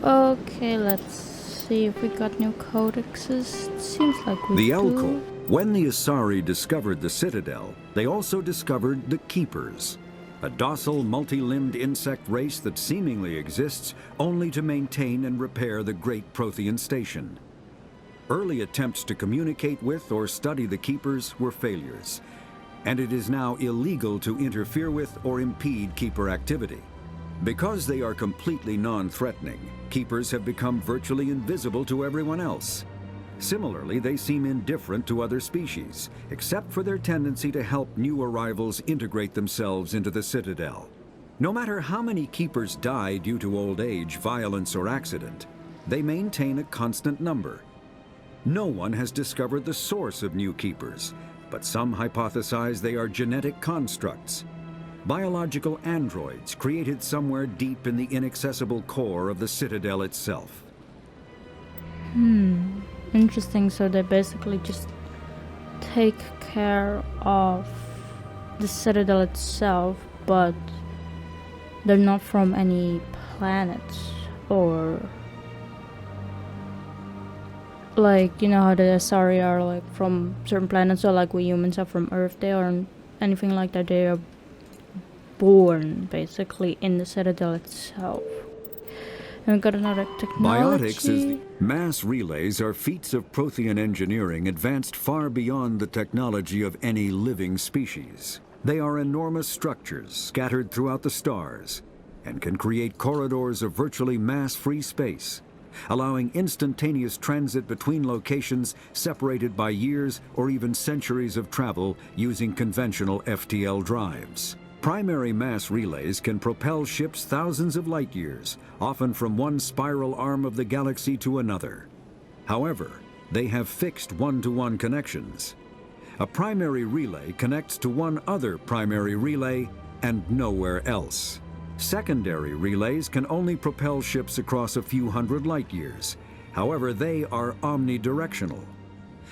Okay, let's see if we got new codexes. It seems like we The do. Elkul. When the Asari discovered the Citadel, they also discovered the Keepers, a docile, multi-limbed insect race that seemingly exists only to maintain and repair the Great Prothean Station. Early attempts to communicate with or study the Keepers were failures, and it is now illegal to interfere with or impede Keeper activity. Because they are completely non-threatening, Keepers have become virtually invisible to everyone else. Similarly, they seem indifferent to other species, except for their tendency to help new arrivals integrate themselves into the Citadel. No matter how many Keepers die due to old age, violence, or accident, they maintain a constant number. No one has discovered the source of new Keepers, but some hypothesize they are genetic constructs. Biological androids created somewhere deep in the inaccessible core of the Citadel itself. Interesting, so they basically just take care of the Citadel itself, but they're not from any planets, or like, you know how the Asari are like from certain planets, or like we humans are from Earth. They aren't anything like that. They are born basically in the Citadel itself. And we got another technology. Biotics is the mass relays are feats of Prothean engineering advanced far beyond the technology of any living species. They are enormous structures scattered throughout the stars and can create corridors of virtually mass-free space, allowing instantaneous transit between locations separated by years or even centuries of travel using conventional FTL drives. Primary mass relays can propel ships thousands of light years, often from one spiral arm of the galaxy to another. However, they have fixed one-to-one connections. A primary relay connects to one other primary relay and nowhere else. Secondary relays can only propel ships across a few hundred light years. However, they are omnidirectional.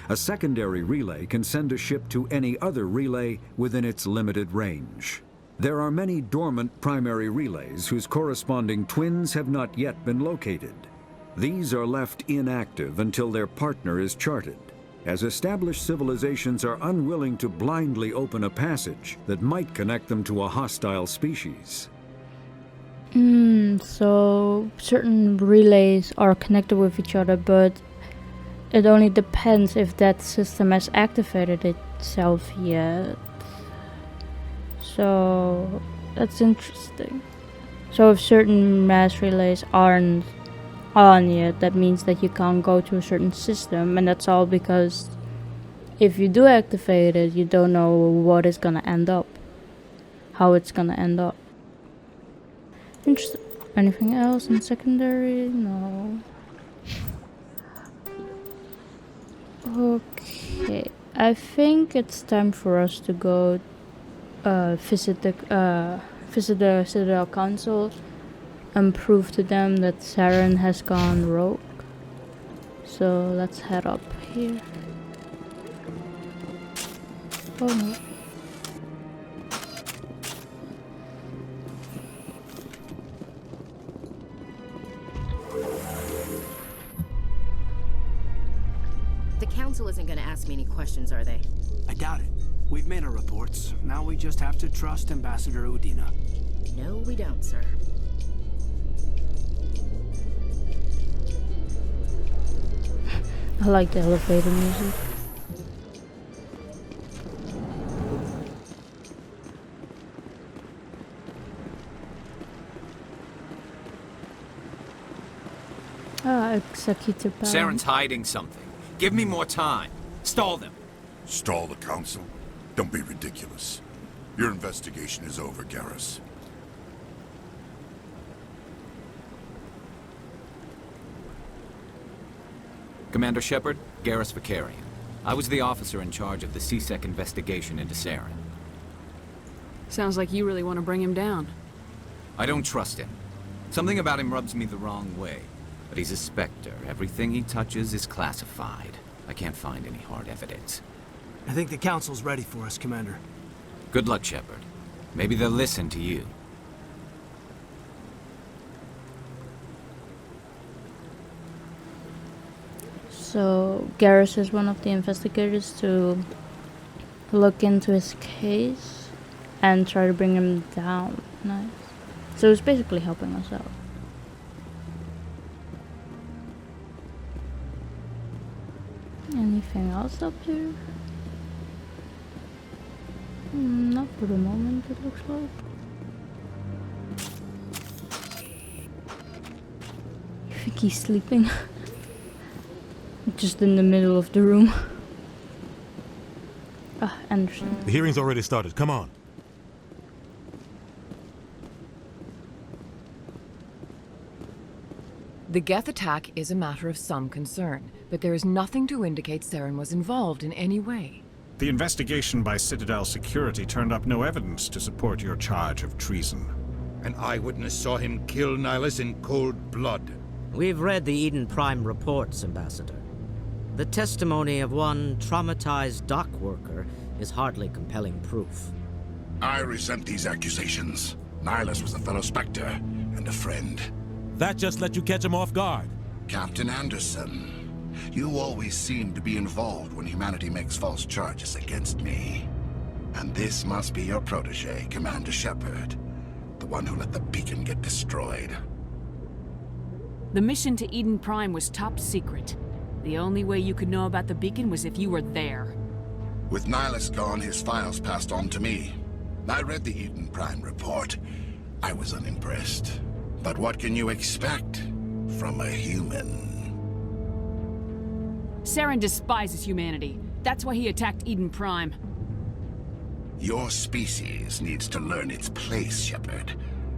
A secondary relay can send a ship to any other relay within its limited range. There are many dormant primary relays whose corresponding twins have not yet been located. These are left inactive until their partner is charted, as established civilizations are unwilling to blindly open a passage that might connect them to a hostile species. So certain relays are connected with each other, but it only depends if that system has activated itself yet. So that's interesting. So if certain mass relays aren't on yet, that means that you can't go to a certain system, and that's all because if you do activate it, you don't know what is gonna end up, how it's gonna end up. Interesting. Anything else in secondary? No. Okay, I think it's time for us to go visit the Citadel Council and prove to them that Saren has gone rogue. So let's head up here. Oh no. The council isn't gonna ask me any questions, are they? I doubt it. We've made our reports. Now we just have to trust Ambassador Udina. No, we don't, sir. I like the elevator music. Executive power. Saren's hiding something. Give me more time. Stall them. Stall the council? Don't be ridiculous. Your investigation is over, Garrus. Commander Shepard, Garrus Vicarian. I was the officer in charge of the C-Sec investigation into Saren. Sounds like you really want to bring him down. I don't trust him. Something about him rubs me the wrong way. But he's a Spectre. Everything he touches is classified. I can't find any hard evidence. I think the council's ready for us, Commander. Good luck, Shepard. Maybe they'll listen to you. So Garrus is one of the investigators to look into his case and try to bring him down. Nice. So he's basically helping us out. Anything else up here? Not for the moment, it looks like. I think he's sleeping. Just in the middle of the room. Ah, Anderson. The hearing's already started. Come on. The Geth attack is a matter of some concern, but there is nothing to indicate Saren was involved in any way. The investigation by Citadel Security turned up no evidence to support your charge of treason. An eyewitness saw him kill Nihilus in cold blood. We've read the Eden Prime reports, Ambassador. The testimony of one traumatized dock worker is hardly compelling proof. I resent these accusations. Nihilus was a fellow Spectre and a friend. That just let you catch him off guard. Captain Anderson, you always seem to be involved when humanity makes false charges against me. And this must be your protege, Commander Shepard. The one who let the beacon get destroyed. The mission to Eden Prime was top secret. The only way you could know about the beacon was if you were there. With Nihilus gone, his files passed on to me. I read the Eden Prime report. I was unimpressed. But what can you expect from a human? Saren despises humanity. That's why he attacked Eden Prime. Your species needs to learn its place, Shepard.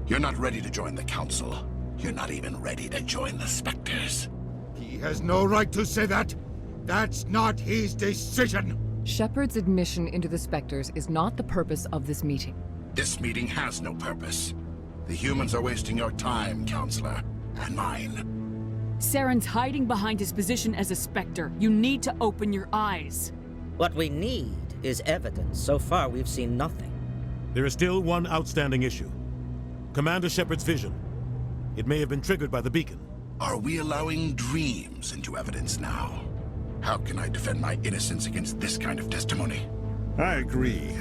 You're not ready to join the Council. You're not even ready to join the Spectres. He has no right to say that. That's not his decision. Shepard's admission into the Spectres is not the purpose of this meeting. This meeting has no purpose. The humans are wasting your time, Counselor, and mine. Saren's hiding behind his position as a Spectre. You need to open your eyes. What we need is evidence. So far, we've seen nothing. There is still one outstanding issue. Commander Shepard's vision. It may have been triggered by the beacon. Are we allowing dreams into evidence now? How can I defend my innocence against this kind of testimony? I agree.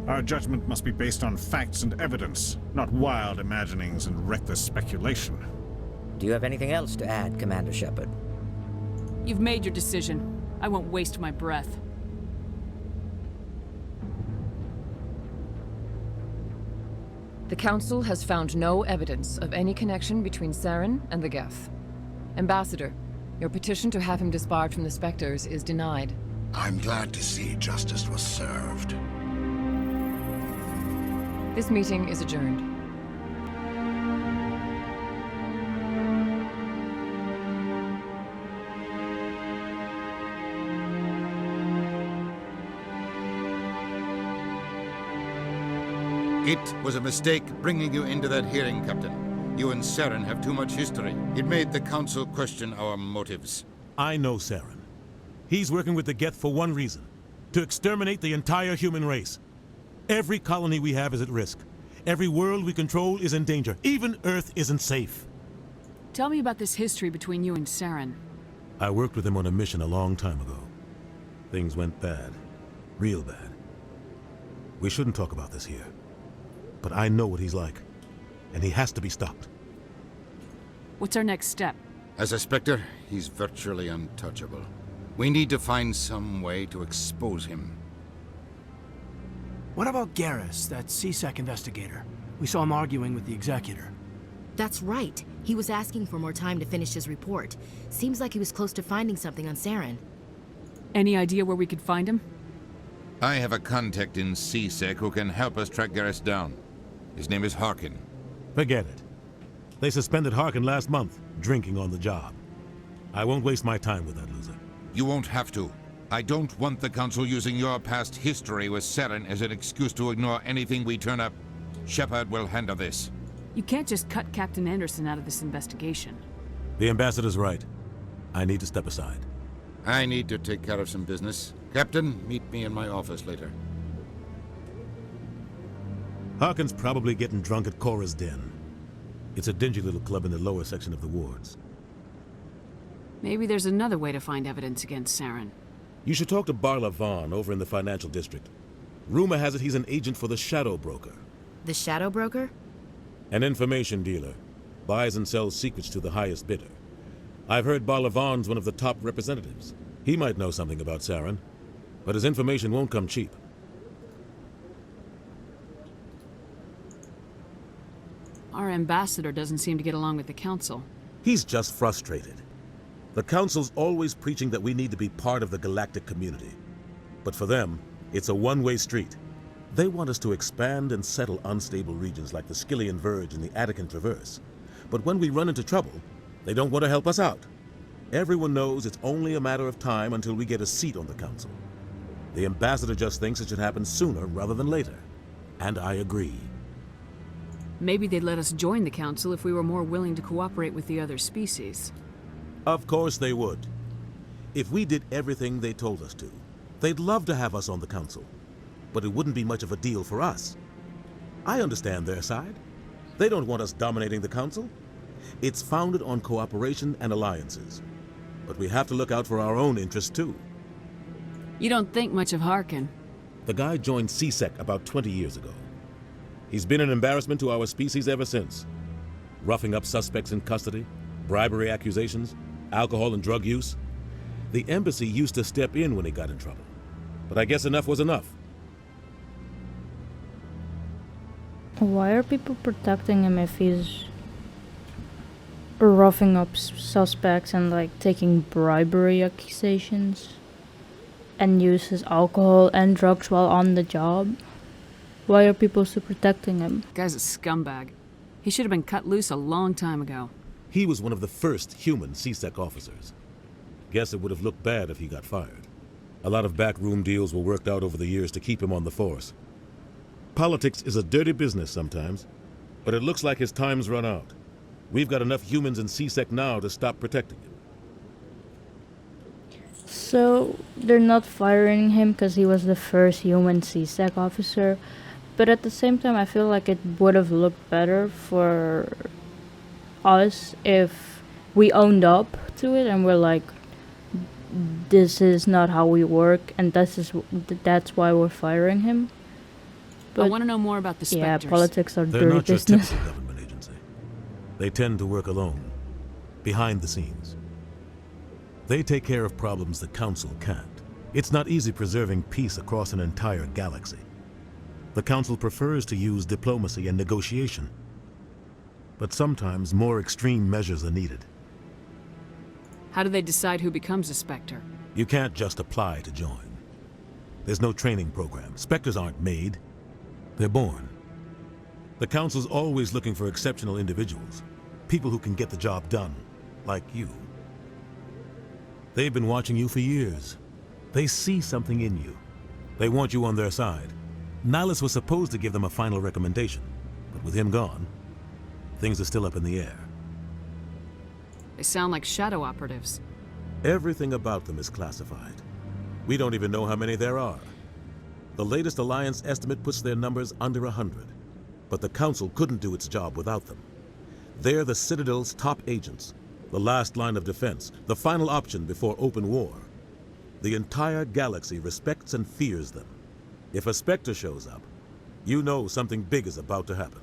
Our judgment must be based on facts and evidence, not wild imaginings and reckless speculation. Do you have anything else to add, Commander Shepard? You've made your decision. I won't waste my breath. The Council has found no evidence of any connection between Saren and the Geth. Ambassador, your petition to have him disbarred from the Spectres is denied. I'm glad to see justice was served. This meeting is adjourned. It was a mistake bringing you into that hearing, Captain. You and Saren have too much history. It made the Council question our motives. I know Saren. He's working with the Geth for one reason. To exterminate the entire human race. Every colony we have is at risk. Every world we control is in danger. Even Earth isn't safe. Tell me about this history between you and Saren. I worked with him on a mission a long time ago. Things went bad. Real bad. We shouldn't talk about this here. But I know what he's like. And he has to be stopped. What's our next step? As a Spectre, he's virtually untouchable. We need to find some way to expose him. What about Garrus, that CSEC investigator? We saw him arguing with the Executor. That's right. He was asking for more time to finish his report. Seems like he was close to finding something on Saren. Any idea where we could find him? I have a contact in CSEC who can help us track Garrus down. His name is Harkin. Forget it. They suspended Harkin last month, drinking on the job. I won't waste my time with that loser. You won't have to. I don't want the Council using your past history with Saren as an excuse to ignore anything we turn up. Shepard will handle this. You can't just cut Captain Anderson out of this investigation. The Ambassador's right. I need to step aside. I need to take care of some business. Captain, meet me in my office later. Harkin's probably getting drunk at Cora's Den. It's a dingy little club in the lower section of the wards. Maybe there's another way to find evidence against Saren. You should talk to Barla Vaughn over in the financial district. Rumor has it he's an agent for the Shadow Broker. The Shadow Broker? An information dealer. Buys and sells secrets to the highest bidder. I've heard Barla Vaughn's one of the top representatives. He might know something about Saren, but his information won't come cheap. Our ambassador doesn't seem to get along with the Council. He's just frustrated. The Council's always preaching that we need to be part of the galactic community. But for them, it's a one-way street. They want us to expand and settle unstable regions like the Skillian Verge and the Attican Traverse. But when we run into trouble, they don't want to help us out. Everyone knows it's only a matter of time until we get a seat on the Council. The ambassador just thinks it should happen sooner rather than later. And I agree. Maybe they'd let us join the Council if we were more willing to cooperate with the other species. Of course they would. If we did everything they told us to, they'd love to have us on the Council. But it wouldn't be much of a deal for us. I understand their side. They don't want us dominating the Council. It's founded on cooperation and alliances. But we have to look out for our own interests too. You don't think much of Harkin. The guy joined CSEC about 20 years ago. He's been an embarrassment to our species ever since. Roughing up suspects in custody, bribery accusations, alcohol and drug use. The embassy used to step in when he got in trouble. But I guess enough was enough. Why are people protecting him if he's roughing up suspects and like taking bribery accusations and uses alcohol and drugs while on the job? Why are people still protecting him? Guy's a scumbag. He should have been cut loose a long time ago. He was one of the first human CSEC officers. Guess it would have looked bad if he got fired. A lot of backroom deals were worked out over the years to keep him on the force. Politics is a dirty business sometimes, but it looks like his time's run out. We've got enough humans in CSEC now to stop protecting him. So they're not firing him because he was the first human CSEC officer, but at the same time I feel like it would have looked better for us if we owned up to it and we're like, this is not how we work and that's why we're firing him. But I want to know more about the Spectres. Yeah, politics are They're dirty not your business. typical government agency. They tend to work alone, behind the scenes. They take care of problems the Council can't. It's not easy preserving peace across an entire galaxy. The Council prefers to use diplomacy and negotiation. But sometimes more extreme measures are needed. How do they decide who becomes a Spectre? You can't just apply to join. There's no training program. Spectres aren't made. They're born. The Council's always looking for exceptional individuals. People who can get the job done, like you. They've been watching you for years. They see something in you. They want you on their side. Nihilus was supposed to give them a final recommendation, but with him gone, things are still up in the air. They sound like shadow operatives. Everything about them is classified. We don't even know how many there are. The latest Alliance estimate puts their numbers under 100, but the Council couldn't do its job without them. They're the Citadel's top agents, the last line of defense, the final option before open war. The entire galaxy respects and fears them. If a Spectre shows up, you know something big is about to happen.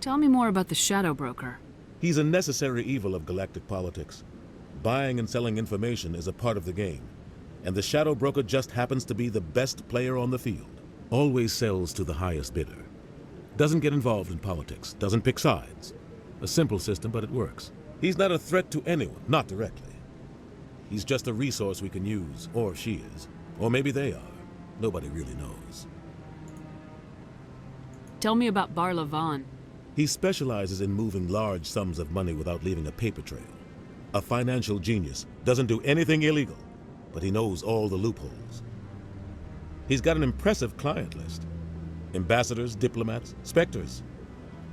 Tell me more about the Shadow Broker. He's a necessary evil of galactic politics. Buying and selling information is a part of the game, and the Shadow Broker just happens to be the best player on the field. Always sells to the highest bidder. Doesn't get involved in politics, doesn't pick sides. A simple system, but it works. He's not a threat to anyone, not directly. He's just a resource we can use, or she is. Or maybe they are. Nobody really knows. Tell me about Barla Vaughn. He specializes in moving large sums of money without leaving a paper trail. A financial genius, doesn't do anything illegal, but he knows all the loopholes. He's got an impressive client list. Ambassadors, diplomats, Spectres.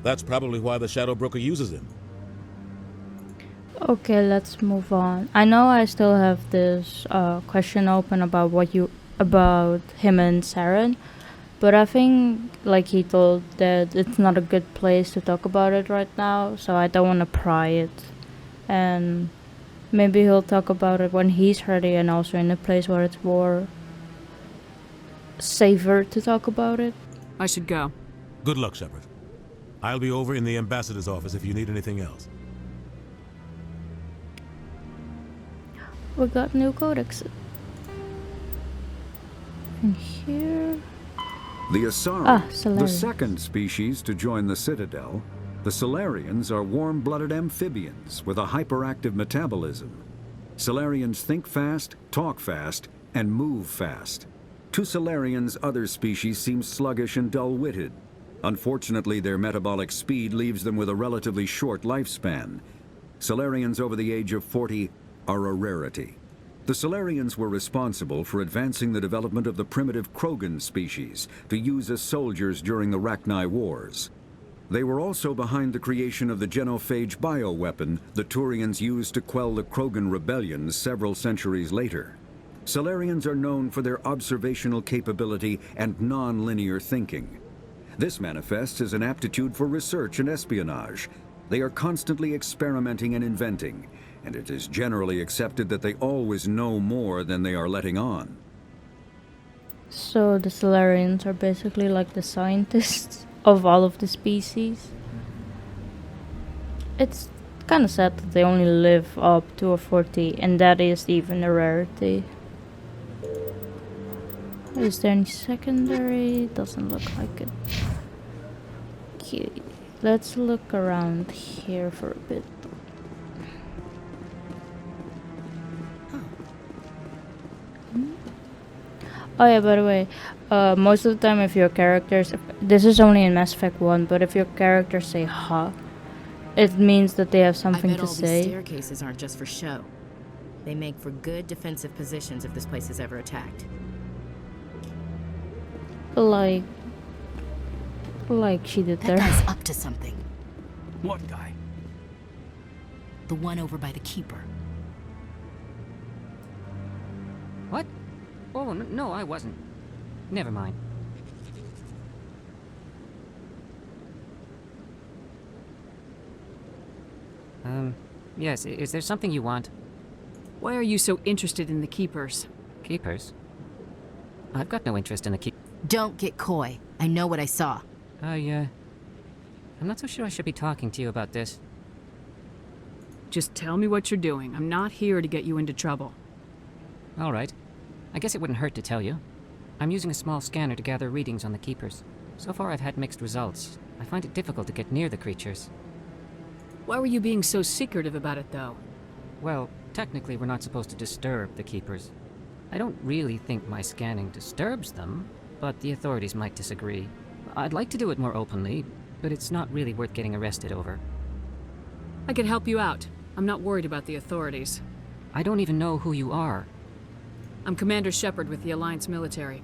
That's probably why the Shadow Broker uses him. Okay, let's move on. I know I still have this question open about about him and Saren, But I think, like he told, that it's not a good place to talk about it right now, so I don't want to pry it. And maybe he'll talk about it when he's ready and also in a place where it's more safer to talk about it. I should go. Good luck, Shepard. I'll be over in the ambassador's office if you need anything else. We got new codexes. And here... The Asari, the Solarians. second species to join the Citadel, the Solarians are warm-blooded amphibians with a hyperactive metabolism. Solarians think fast, talk fast, and move fast. To Solarians, other species seem sluggish and dull-witted. Unfortunately, their metabolic speed leaves them with a relatively short lifespan. Solarians over the age of 40 are a rarity. The Solarians were responsible for advancing the development of the primitive Krogan species to use as soldiers during the Rachni Wars. They were also behind the creation of the genophage bioweapon the Turians used to quell the Krogan rebellions several centuries later. Solarians are known for their observational capability and non-linear thinking. This manifests as an aptitude for research and espionage. They are constantly experimenting and inventing, and it is generally accepted that they always know more than they are letting on. So the Solarians are basically like the scientists of all of the species. It's kind of sad that they only live up to a 40, and that is even a rarity. Is there any secondary? Doesn't look like it. Okay, let's look around here for a bit. Oh yeah, by the way, most of the time if your characters... This is only in Mass Effect 1, but if your characters say ha, it means that they have something I bet to all say. these staircases aren't just for show. They make for good defensive positions if this place is ever attacked. Like she did there. That guy's up to something. What guy? The one over by the Keeper. What? Oh, no, I wasn't. Never mind. Yes, is there something you want? Why are you so interested in the Keepers? Keepers? I've got no interest in the Don't get coy. I know what I saw. I'm not so sure I should be talking to you about this. Just tell me what you're doing. I'm not here to get you into trouble. All right. I guess it wouldn't hurt to tell you. I'm using a small scanner to gather readings on the Keepers. So far I've had mixed results. I find it difficult to get near the creatures. Why were you being so secretive about it, though? Well, technically we're not supposed to disturb the Keepers. I don't really think my scanning disturbs them, but the authorities might disagree. I'd like to do it more openly, but it's not really worth getting arrested over. I can help you out. I'm not worried about the authorities. I don't even know who you are. I'm Commander Shepard with the Alliance military.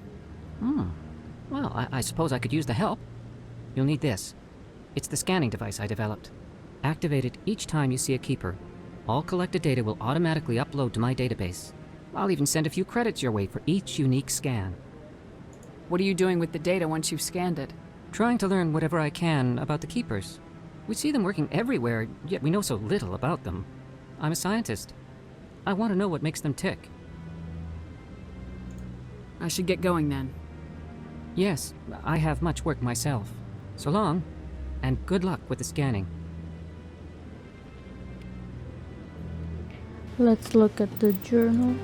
Well, I suppose I could use the help. You'll need this. It's the scanning device I developed. Activate it each time you see a Keeper. All collected data will automatically upload to my database. I'll even send a few credits your way for each unique scan. What are you doing with the data once you've scanned it? Trying to learn whatever I can about the Keepers. We see them working everywhere, yet we know so little about them. I'm a scientist. I want to know what makes them tick. I should get going then. Yes, I have much work myself. So long, and good luck with the scanning. Let's look at the journal.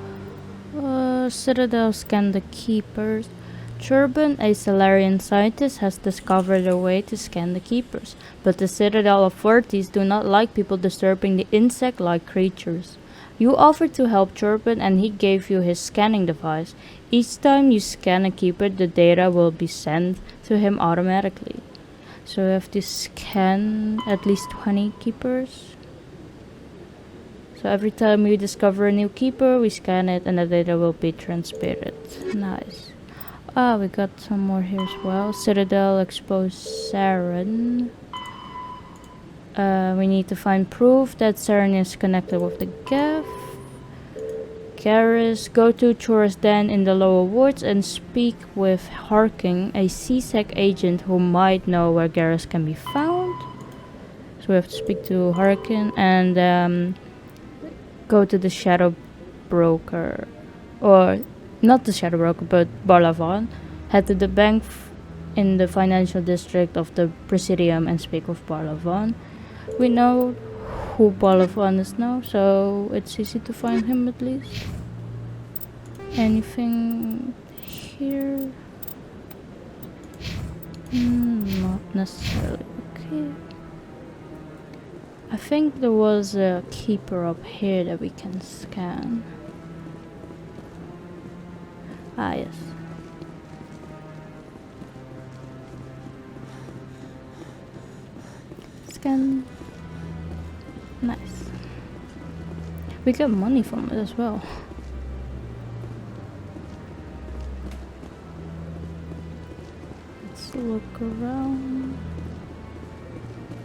Citadel scanned the Keepers. Turban, a Solarian scientist, has discovered a way to scan the Keepers, but the Citadel authorities do not like people disturbing the insect-like creatures. You offered to help Turban and he gave you his scanning device. Each time you scan a Keeper, the data will be sent to him automatically. So we have to scan at least 20 Keepers. So every time we discover a new Keeper, we scan it and the data will be transmitted. Nice. We got some more here as well. Citadel exposed Saren. We need to find proof that Saren is connected with the Geth. Garrus, go to Chora's Den in the lower wards and speak with Harking, a CSEC agent who might know where Garrus can be found. So we have to speak to Harkin and go to the Shadow Broker. Or, not the Shadow Broker, but Barlavan. Head to the bank in the financial district of the Presidium and speak with Barlavan. We know who Barlavan is now, so it's easy to find him at least. Anything here? Not necessarily. Okay. I think there was a keeper up here that we can scan. Ah, yes. Scan. Nice. We get money from it as well. Let's look around.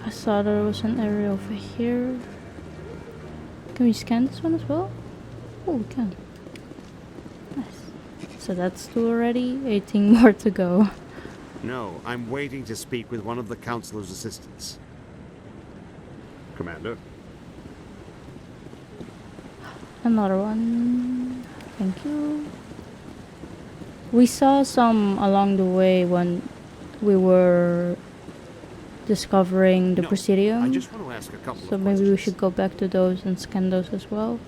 I saw there was an area over here. Can we scan this one as well? Oh, we can. Nice. So that's 2 already. 18 more to go. No, I'm waiting to speak with one of the Councilor's assistants. Commander? Another one. Thank you. We saw some along the way when we were discovering the Presidium. I just want to ask a couple so of maybe questions. we should go back to those and scan those as well.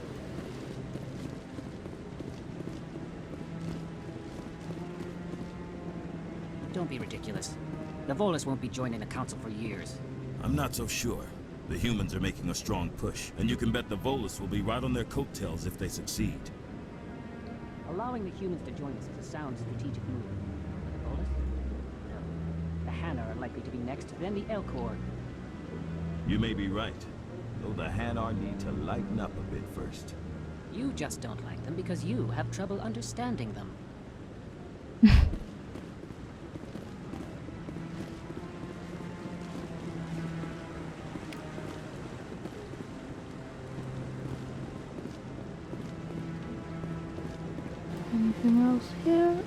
Don't be ridiculous. The Volus won't be joining the Council for years. I'm not so sure. The humans are making a strong push, and you can bet the Volus will be right on their coattails if they succeed. Allowing the humans to join us is a sound strategic move. The Volus? No. The Hanna are likely to be next, then the Elcor. You may be right, though the Hanar need to lighten up a bit first. You just don't like them because you have trouble understanding them. Anything else here?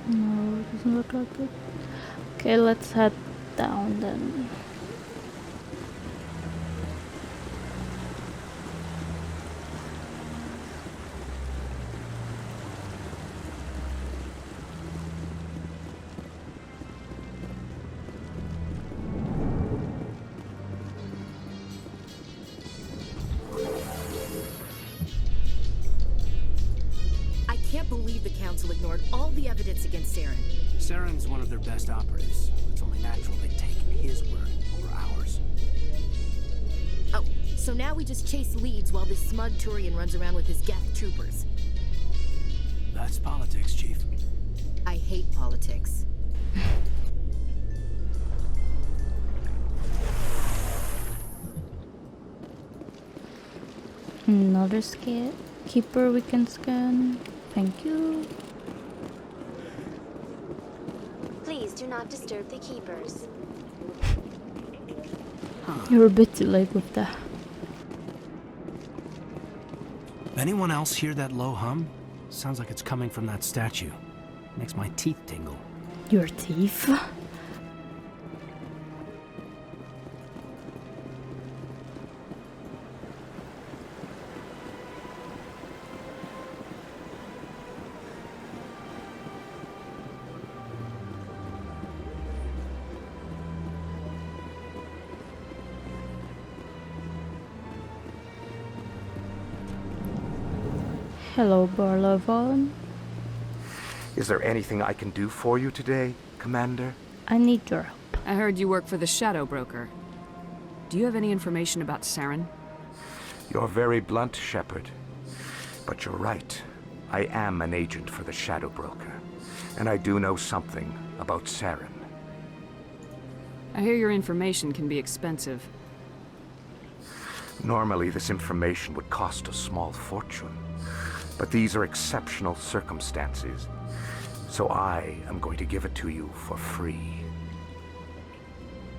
No, it doesn't look like it. Okay, let's head down then. I can't believe the Council ignored all the evidence against Saren. Saren's one of their best operatives. It's only natural they'd take his word over ours. Oh, so now we just chase leads while this smug Turian runs around with his Geth troopers. That's politics, Chief. I hate politics. Another keeper we can scan. Thank you. Please do not disturb the keepers. You're a bit too late with that. Anyone else hear that low hum? Sounds like it's coming from that statue. Makes my teeth tingle. Your teeth? Hello, Barlavan. Is there anything I can do for you today, Commander? I need your help. I heard you work for the Shadow Broker. Do you have any information about Saren? You're very blunt, Shepard. But you're right. I am an agent for the Shadow Broker. And I do know something about Saren. I hear your information can be expensive. Normally, this information would cost a small fortune. But these are exceptional circumstances. So I am going to give it to you for free.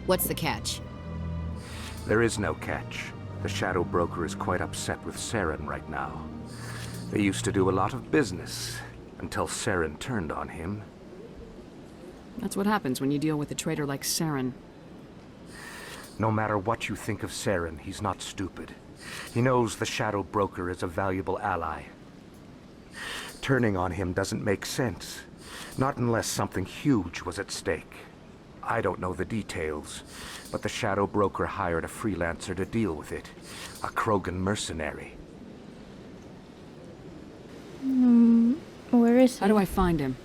What's the catch? There is no catch. The Shadow Broker is quite upset with Saren right now. They used to do a lot of business, until Saren turned on him. That's what happens when you deal with a traitor like Saren. No matter what you think of Saren, he's not stupid. He knows the Shadow Broker is a valuable ally. Turning on him doesn't make sense. Not unless something huge was at stake. I don't know the details, but the Shadow Broker hired a freelancer to deal with it. A Krogan mercenary. Where is he? How do I find him?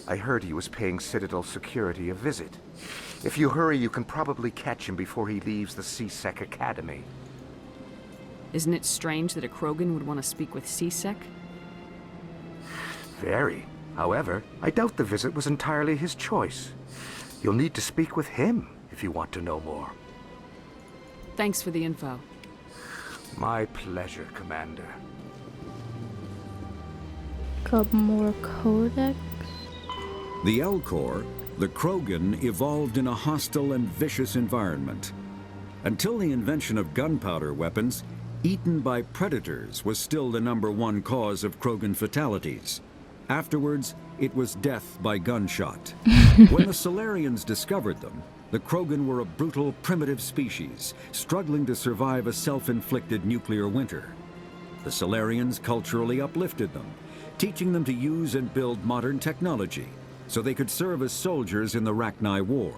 I heard he was paying Citadel security a visit. If you hurry, you can probably catch him before he leaves the C-Sec Academy. Isn't it strange that a Krogan would want to speak with C-Sec? Very. However, I doubt the visit was entirely his choice. You'll need to speak with him if you want to know more. Thanks for the info. My pleasure, Commander. Couple more codex. The Elcor, the Krogan, evolved in a hostile and vicious environment. Until the invention of gunpowder weapons, eaten by predators was still the #1 cause of Krogan fatalities. Afterwards, it was death by gunshot. When the Solarians discovered them, the Krogan were a brutal, primitive species, struggling to survive a self-inflicted nuclear winter. The Solarians culturally uplifted them, teaching them to use and build modern technology, so they could serve as soldiers in the Rachni War.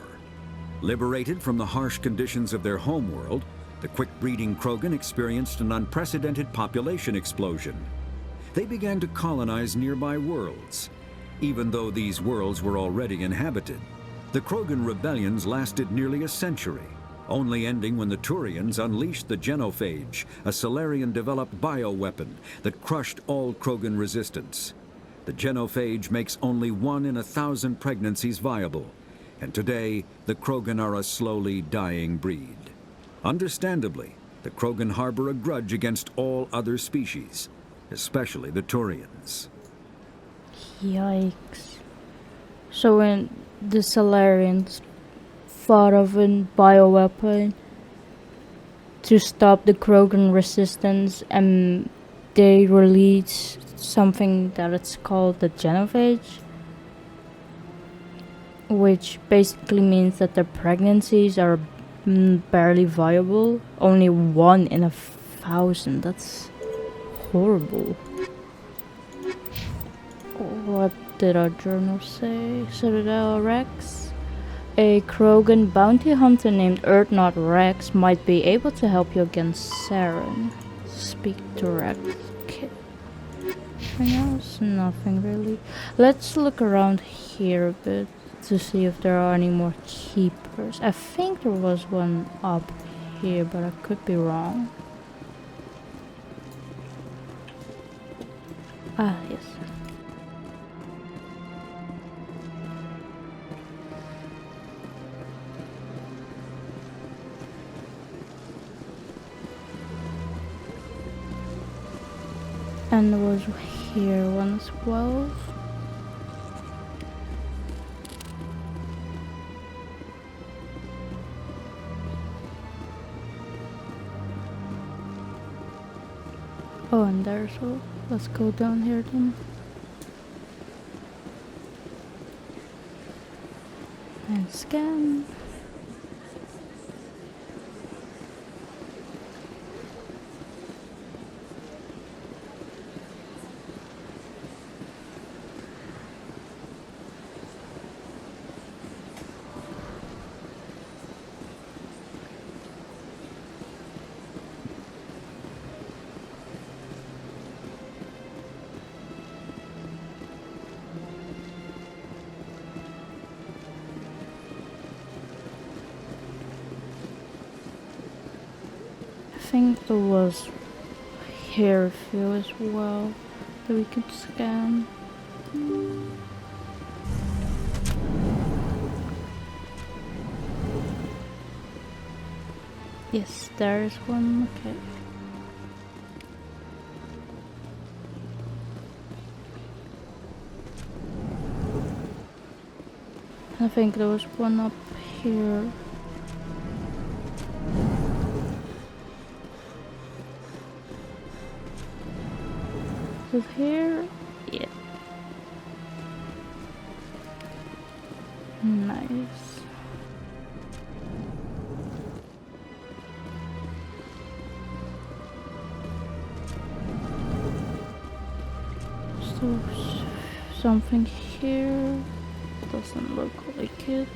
Liberated from the harsh conditions of their homeworld, the quick-breeding Krogan experienced an unprecedented population explosion. They began to colonize nearby worlds. Even though these worlds were already inhabited, the Krogan rebellions lasted nearly a century, only ending when the Turians unleashed the Genophage, a Solarian-developed bioweapon that crushed all Krogan resistance. The Genophage makes only 1 in 1,000 pregnancies viable, and today the Krogan are a slowly dying breed. Understandably, the Krogan harbor a grudge against all other species, especially the Turians. Yikes. So when the Solarians thought of a bioweapon to stop the Krogan resistance, and they released something that it's called the Genophage, which basically means that their pregnancies are barely viable. Only 1 in 1,000. That's horrible. What did our journal say? Citadel Rex? A Krogan bounty hunter named Earthnaut Rex might be able to help you against Saren. Speak to Rex. Okay. Anything else? Nothing really. Let's look around here a bit to see if there are any more keepers. I think there was one up here, but I could be wrong. Ah, yes. And there was here one as well. Oh, and there's one. Let's go down here then. And scan. I think there was here a few as well that we could scan. Yes, there is one. Okay. I think there was one up here. Is it here? Yeah. Nice. So something here doesn't look like it.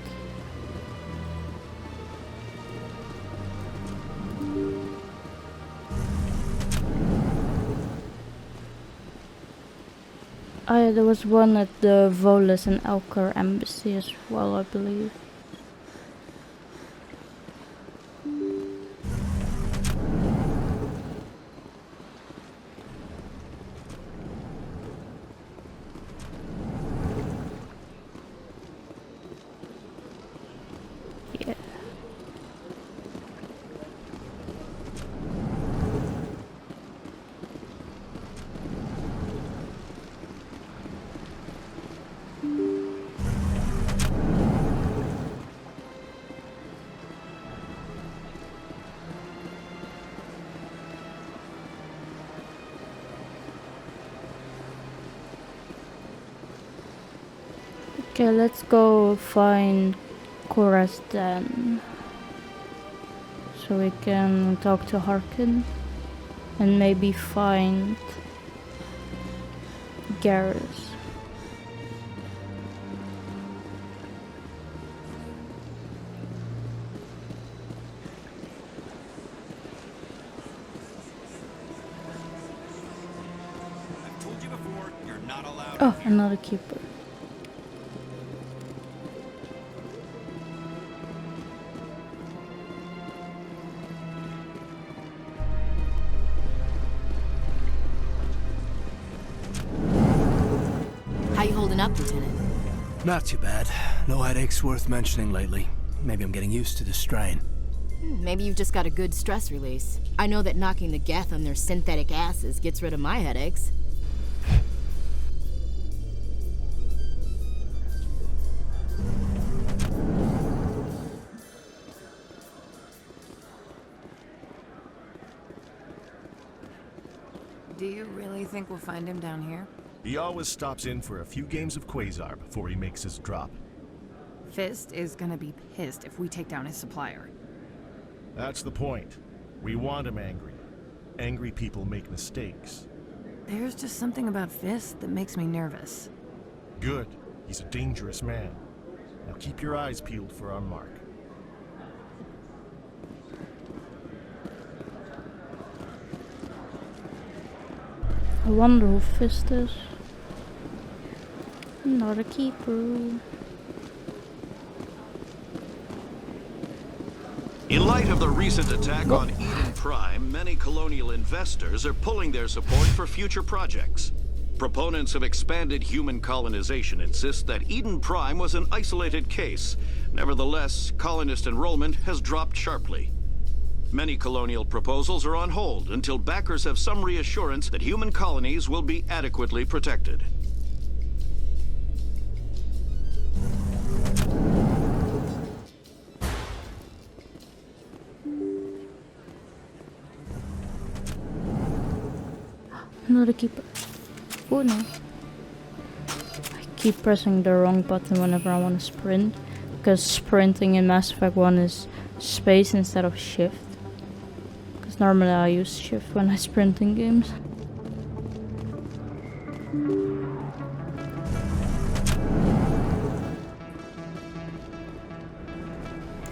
Oh yeah, there was one at the Volus and Elker embassy as well, I believe. Yeah. Okay, let's go find Kora's den. So we can talk to Harkin and maybe find Garrus. I've told you before, you're not allowed. Oh, another keeper. How you holding up, Lieutenant? Not too bad. No headaches worth mentioning lately. Maybe I'm getting used to the strain. Maybe you've just got a good stress release. I know that knocking the Geth on their synthetic asses gets rid of my headaches. Do you really think we'll find him down here? He always stops in for a few games of Quasar before he makes his drop. Fist is gonna be pissed if we take down his supplier. That's the point. We want him angry. Angry people make mistakes. There's just something about Fist that makes me nervous. Good. He's a dangerous man. Now keep your eyes peeled for our mark. I wonder who Fist is. Not a keeper. In light of the recent attack on Eden Prime, many colonial investors are pulling their support for future projects. Proponents of expanded human colonization insist that Eden Prime was an isolated case. Nevertheless, colonist enrollment has dropped sharply. Many colonial proposals are on hold until backers have some reassurance that human colonies will be adequately protected. Another keeper. Oh no. I keep pressing the wrong button whenever I want to sprint, because sprinting in Mass Effect 1 is space instead of shift. Because normally I use shift when I sprint in games.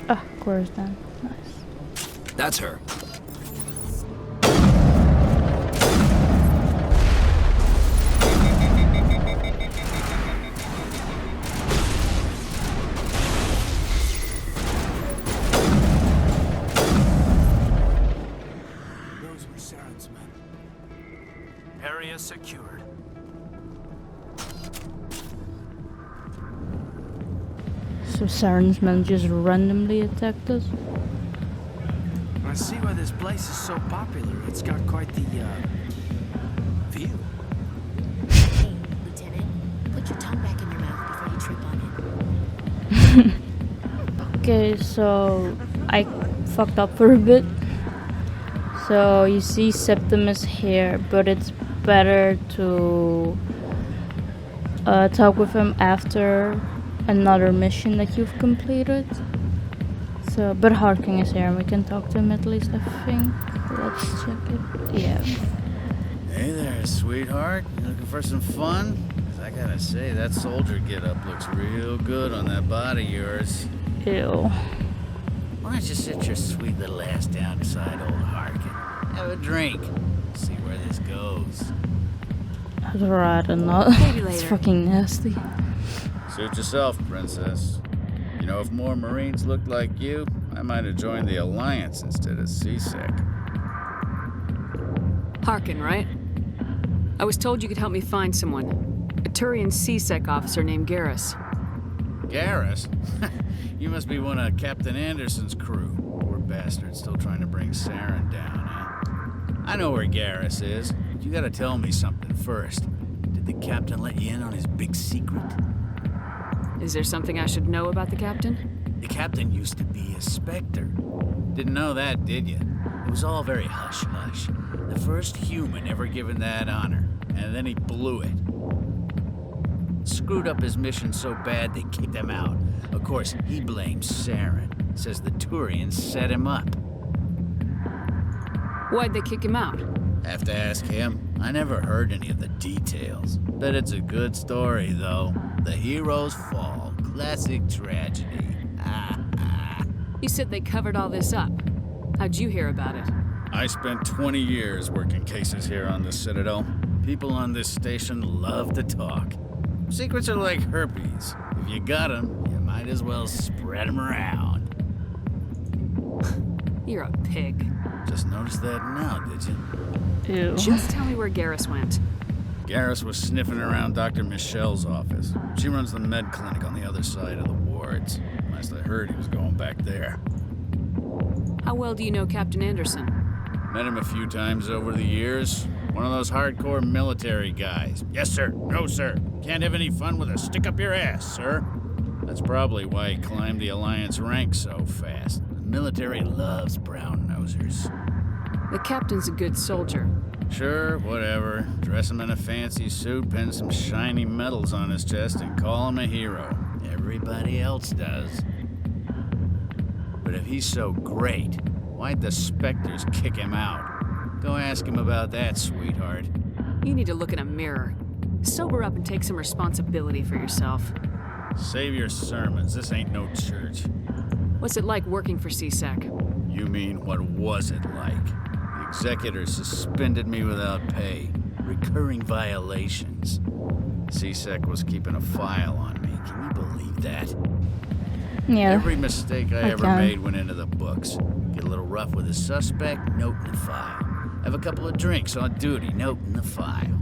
Ah, of course then. Nice. That's her. Those were Saren's men. Area secured. So Saren's men just randomly attacked us. I see why this place is so popular. It's got quite the, view. Hey, Lieutenant, put your tongue back in your mouth before you trip on it. Okay, so I fucked up for a bit. So you see Septimus here, but it's better to talk with him after another mission that you've completed. So, but Harking is here and we can talk to him at least, I think. Let's check it. Yeah. Hey there, sweetheart. You looking for some fun? 'Cause I gotta say, that soldier get-up looks real good on that body of yours. Ew. Why don't you sit your sweet little ass down beside old Harkin? Have a drink. See where this goes. I'd rather not. It's fucking nasty. Suit yourself, princess. You know, if more Marines looked like you, I might have joined the Alliance instead of CSEC. Harkin, right? I was told you could help me find someone. A Turian CSEC officer named Garrus. Garrus? You must be one of Captain Anderson's crew. Poor bastard, still trying to bring Saren down, huh? I know where Garrus is. You gotta tell me something first. Did the captain let you in on his big secret? Is there something I should know about the captain? The captain used to be a Spectre. Didn't know that, did you? It was all very hush-hush. The first human ever given that honor, and then he blew it. Screwed up his mission so bad they kicked him out. Of course, he blames Saren. Says the Turians set him up. Why'd they kick him out? Have to ask him. I never heard any of the details. Bet it's a good story, though. The heroes fall. Classic tragedy. You said they covered all this up. How'd you hear about it? I spent 20 years working cases here on the Citadel. People on this station love to talk. Secrets are like herpes. If you got them, you might as well spread them around. You're a pig. Just noticed that now, did you? Ew. Just tell me where Garrus went. Garrus was sniffing around Dr. Michelle's office. She runs the med clinic on the other side of the wards. Last I heard, he was going back there. How well do you know Captain Anderson? Met him a few times over the years. One of those hardcore military guys. Yes, sir. No, sir. Can't have any fun with a stick up your ass, sir. That's probably why he climbed the Alliance ranks so fast. The military loves brown-nosers. The captain's a good soldier. Sure, whatever. Dress him in a fancy suit, pin some shiny medals on his chest, and call him a hero. Everybody else does. But if he's so great, why'd the Spectres kick him out? Go ask him about that, sweetheart. You need to look in a mirror. Sober up and take some responsibility for yourself. Save your sermons. This ain't no church. What's it like working for CSEC? You mean, what was it like? The executor suspended me without pay. Recurring violations. CSEC was keeping a file on me. Can you believe that? Yeah. Every mistake I ever can. made went into the books. Get a little rough with a suspect, note in the file. Have a couple of drinks on duty, note in the file.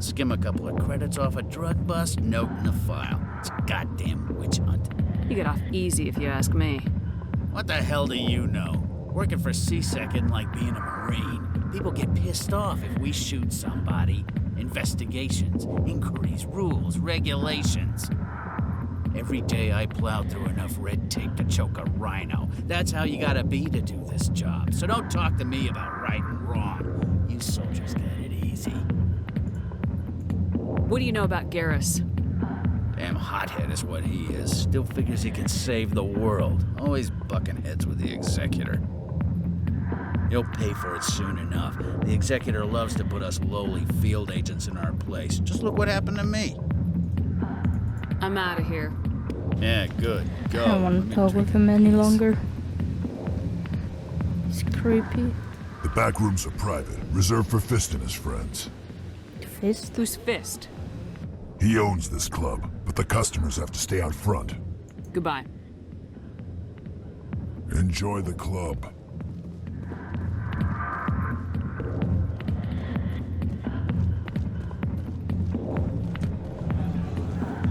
Skim a couple of credits off a drug bust, note in the file. It's a goddamn witch hunt. You get off easy if you ask me. What the hell do you know? Working for CSEC isn't like being a Marine. People get pissed off if we shoot somebody. Investigations, inquiries, rules, regulations. Every day I plow through enough red tape to choke a rhino. That's how you gotta be to do this job. So don't talk to me about right and wrong. You soldiers got it easy. What do you know about Garrus? Damn hothead is what he is. Still figures he can save the world. Always bucking heads with the executor. He'll pay for it soon enough. The executor loves to put us lowly field agents in our place. Just look what happened to me. I'm out of here. Yeah, good. Go. I don't want to talk with him any longer. He's creepy. The back rooms are private, reserved for Fist and his friends. Fist? Who's Fist? He owns this club, but the customers have to stay out front. Goodbye. Enjoy the club.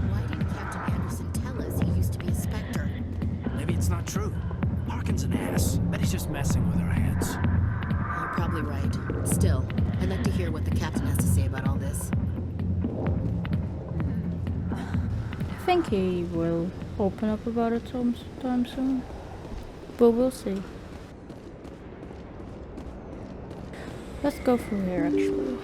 Why didn't Captain Anderson tell us he used to be a Spectre? Maybe it's not true. Harkin's an ass. Bet he's just messing with our heads. You're probably right. Still, I'd like to hear what the captain has to say about all this. I think he will open up about it sometime soon. But we'll see. Let's go through here actually.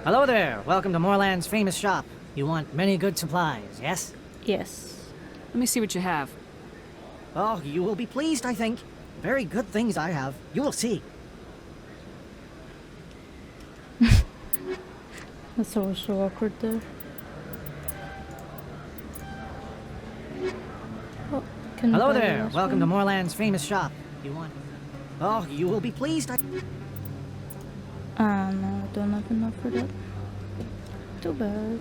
Hello there. Welcome to Moorland's famous shop. You want many good supplies, yes? Yes. Let me see what you have. Oh, you will be pleased, I think. Very good things I have. You will see. That's always so awkward there. Oh, hello there. Welcome to Moorland's famous shop. You want... Oh, you will be pleased, I... No, I don't have enough for that. Too bad.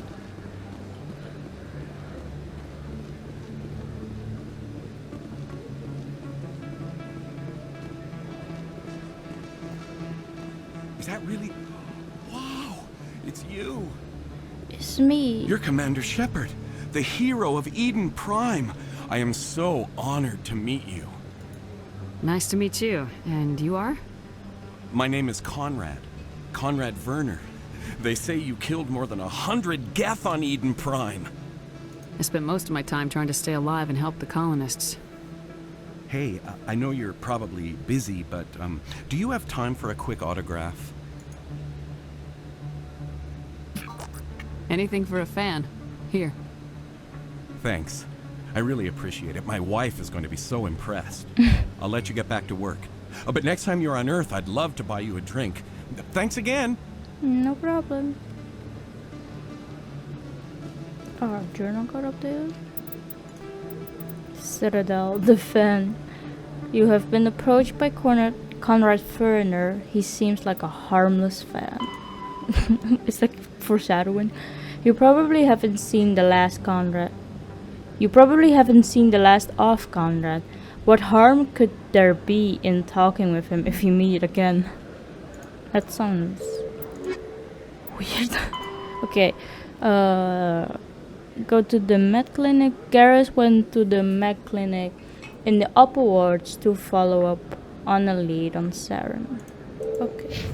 Is that really... Wow! It's you! It's me. You're Commander Shepard, the hero of Eden Prime. I am so honored to meet you. Nice to meet you. And you are? My name is Conrad. Conrad Werner. They say you killed more than 100 Geth on Eden Prime. I spent most of my time trying to stay alive and help the colonists. Hey, I know you're probably busy, but do you have time for a quick autograph? Anything for a fan. Here. Thanks. I really appreciate it. My wife is going to be so impressed. I'll let you get back to work. But next time you're on Earth, I'd love to buy you a drink. Thanks again. No problem. Our journal got updated. Citadel, the fan. You have been approached by Conrad Werner. He seems like a harmless fan. It's like foreshadowing. You probably haven't seen the last Conrad. You probably haven't seen the last of Conrad. What harm could there be in talking with him if you meet again? That sounds weird. Okay. Go to the med clinic. Garrus went to the med clinic in the upper wards to follow up on a lead on Saren. Okay.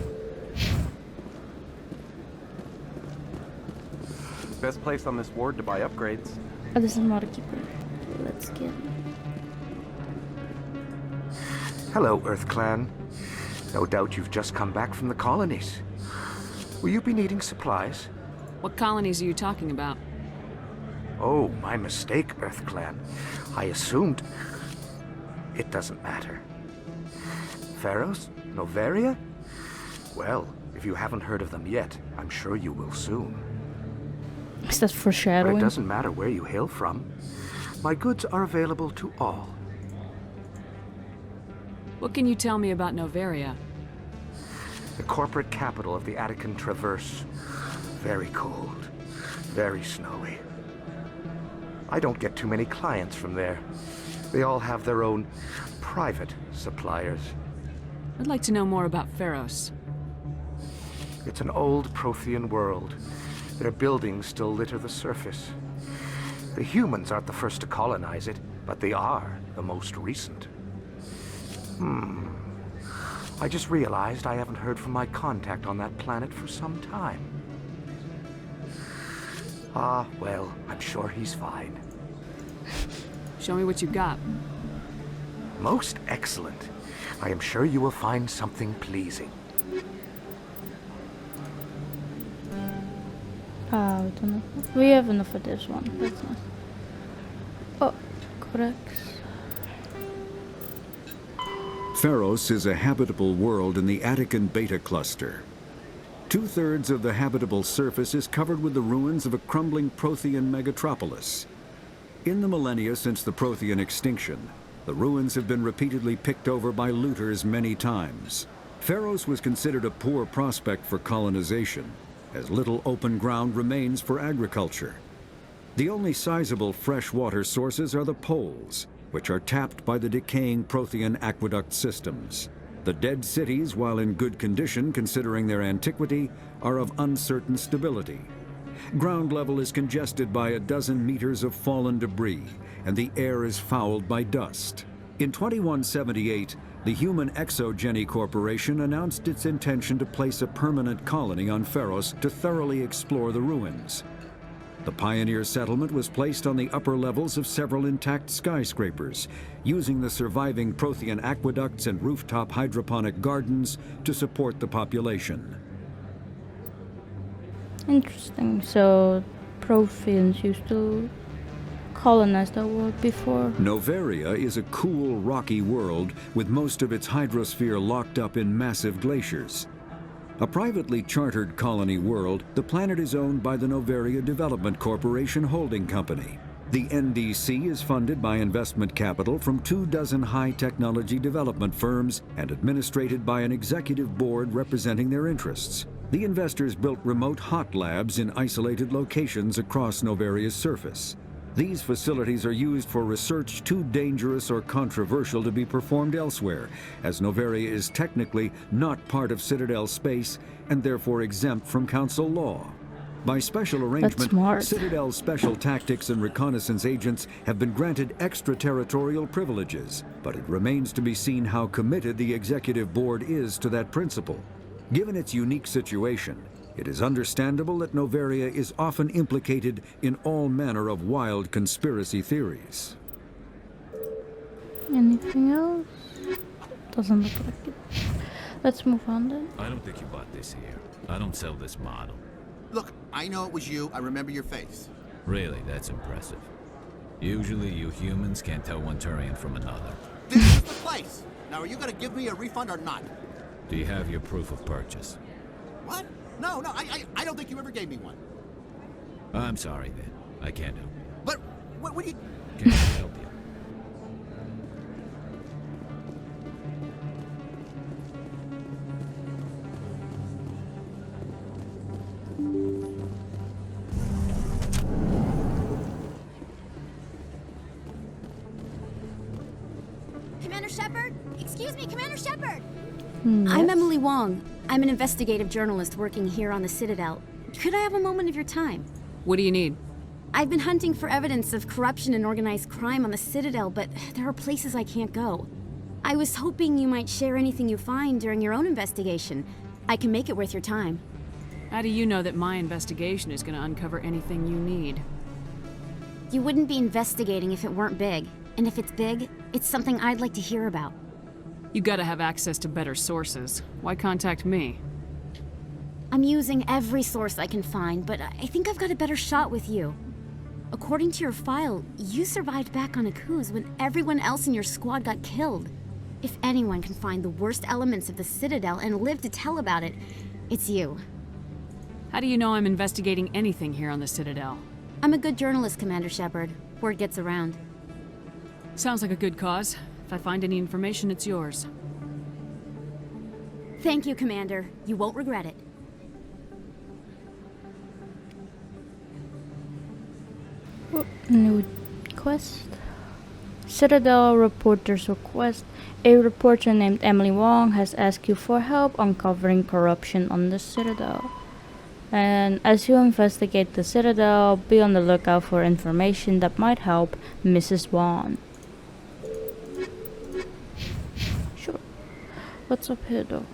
Best place on this ward to buy upgrades. Oh, this is not a keeper. Let's get it. Hello, Earth Clan. No doubt you've just come back from the colonies. Will you be needing supplies? What colonies are you talking about? Oh, my mistake, Earth Clan. I assumed... It doesn't matter. Pharos? Noveria? Well, if you haven't heard of them yet, I'm sure you will soon. Is that foreshadowing? But it doesn't matter where you hail from. My goods are available to all. What can you tell me about Noveria? The corporate capital of the Attican Traverse. Very cold. Very snowy. I don't get too many clients from there. They all have their own private suppliers. I'd like to know more about Pharos. It's an old Prothean world. Their buildings still litter the surface. The humans aren't the first to colonize it, but they are the most recent. I just realized I haven't heard from my contact on that planet for some time. Ah, well, I'm sure he's fine. Show me what you got. Most excellent. I am sure you will find something pleasing. I don't know. We have enough for this one. That's nice. Oh, correct. Pharos is a habitable world in the Attican Beta Cluster. 2/3 of the habitable surface is covered with the ruins of a crumbling Prothean megatropolis. In the millennia since the Prothean extinction, the ruins have been repeatedly picked over by looters many times. Pharos was considered a poor prospect for colonization, as little open ground remains for agriculture. The only sizable freshwater sources are the poles, which are tapped by the decaying Prothean aqueduct systems. The dead cities, while in good condition considering their antiquity, are of uncertain stability. Ground level is congested by a dozen meters of fallen debris, and the air is fouled by dust. In 2178, the Human Exogeny Corporation announced its intention to place a permanent colony on Pharos to thoroughly explore the ruins. The pioneer settlement was placed on the upper levels of several intact skyscrapers, using the surviving Prothean aqueducts and rooftop hydroponic gardens to support the population. Interesting. So, Protheans used to colonize that world before. Noveria is a cool, rocky world with most of its hydrosphere locked up in massive glaciers. A privately chartered colony world, the planet is owned by the Noveria Development Corporation Holding Company. The NDC is funded by investment capital from 24 high-technology development firms and administrated by an executive board representing their interests. The investors built remote hot labs in isolated locations across Noveria's surface. These facilities are used for research too dangerous or controversial to be performed elsewhere, as Noveria is technically not part of Citadel space and therefore exempt from Council law. By special arrangement, Citadel's special tactics and reconnaissance agents have been granted extraterritorial privileges, but it remains to be seen how committed the Executive Board is to that principle. Given its unique situation, it is understandable that Noveria is often implicated in all manner of wild conspiracy theories. Anything else? Doesn't look like it. Let's move on then. I don't think you bought this here. I don't sell this model. Look, I know it was you. I remember your face. Really, that's impressive. Usually you humans can't tell one Turian from another. This is the place. Now, are you going to give me a refund or not? Do you have your proof of purchase? What? No, I don't think you ever gave me one. I'm sorry then. I can't help you. But, what do you... Can't help you. Commander Shepard? Excuse me, Commander Shepard! Yes. I'm Emily Wong. I'm an investigative journalist working here on the Citadel. Could I have a moment of your time? What do you need? I've been hunting for evidence of corruption and organized crime on the Citadel, but there are places I can't go. I was hoping you might share anything you find during your own investigation. I can make it worth your time. How do you know that my investigation is going to uncover anything you need? You wouldn't be investigating if it weren't big. And if it's big, it's something I'd like to hear about. You gotta have access to better sources. Why contact me? I'm using every source I can find, but I think I've got a better shot with you. According to your file, you survived back on Akuz when everyone else in your squad got killed. If anyone can find the worst elements of the Citadel and live to tell about it, it's you. How do you know I'm investigating anything here on the Citadel? I'm a good journalist, Commander Shepard. Word gets around. Sounds like a good cause. If I find any information, it's yours. Thank you, Commander. You won't regret it. New quest. Citadel reporter's request. A reporter named Emily Wong has asked you for help uncovering corruption on the Citadel. And as you investigate the Citadel, be on the lookout for information that might help Mrs. Wong. Sure. What's up here though?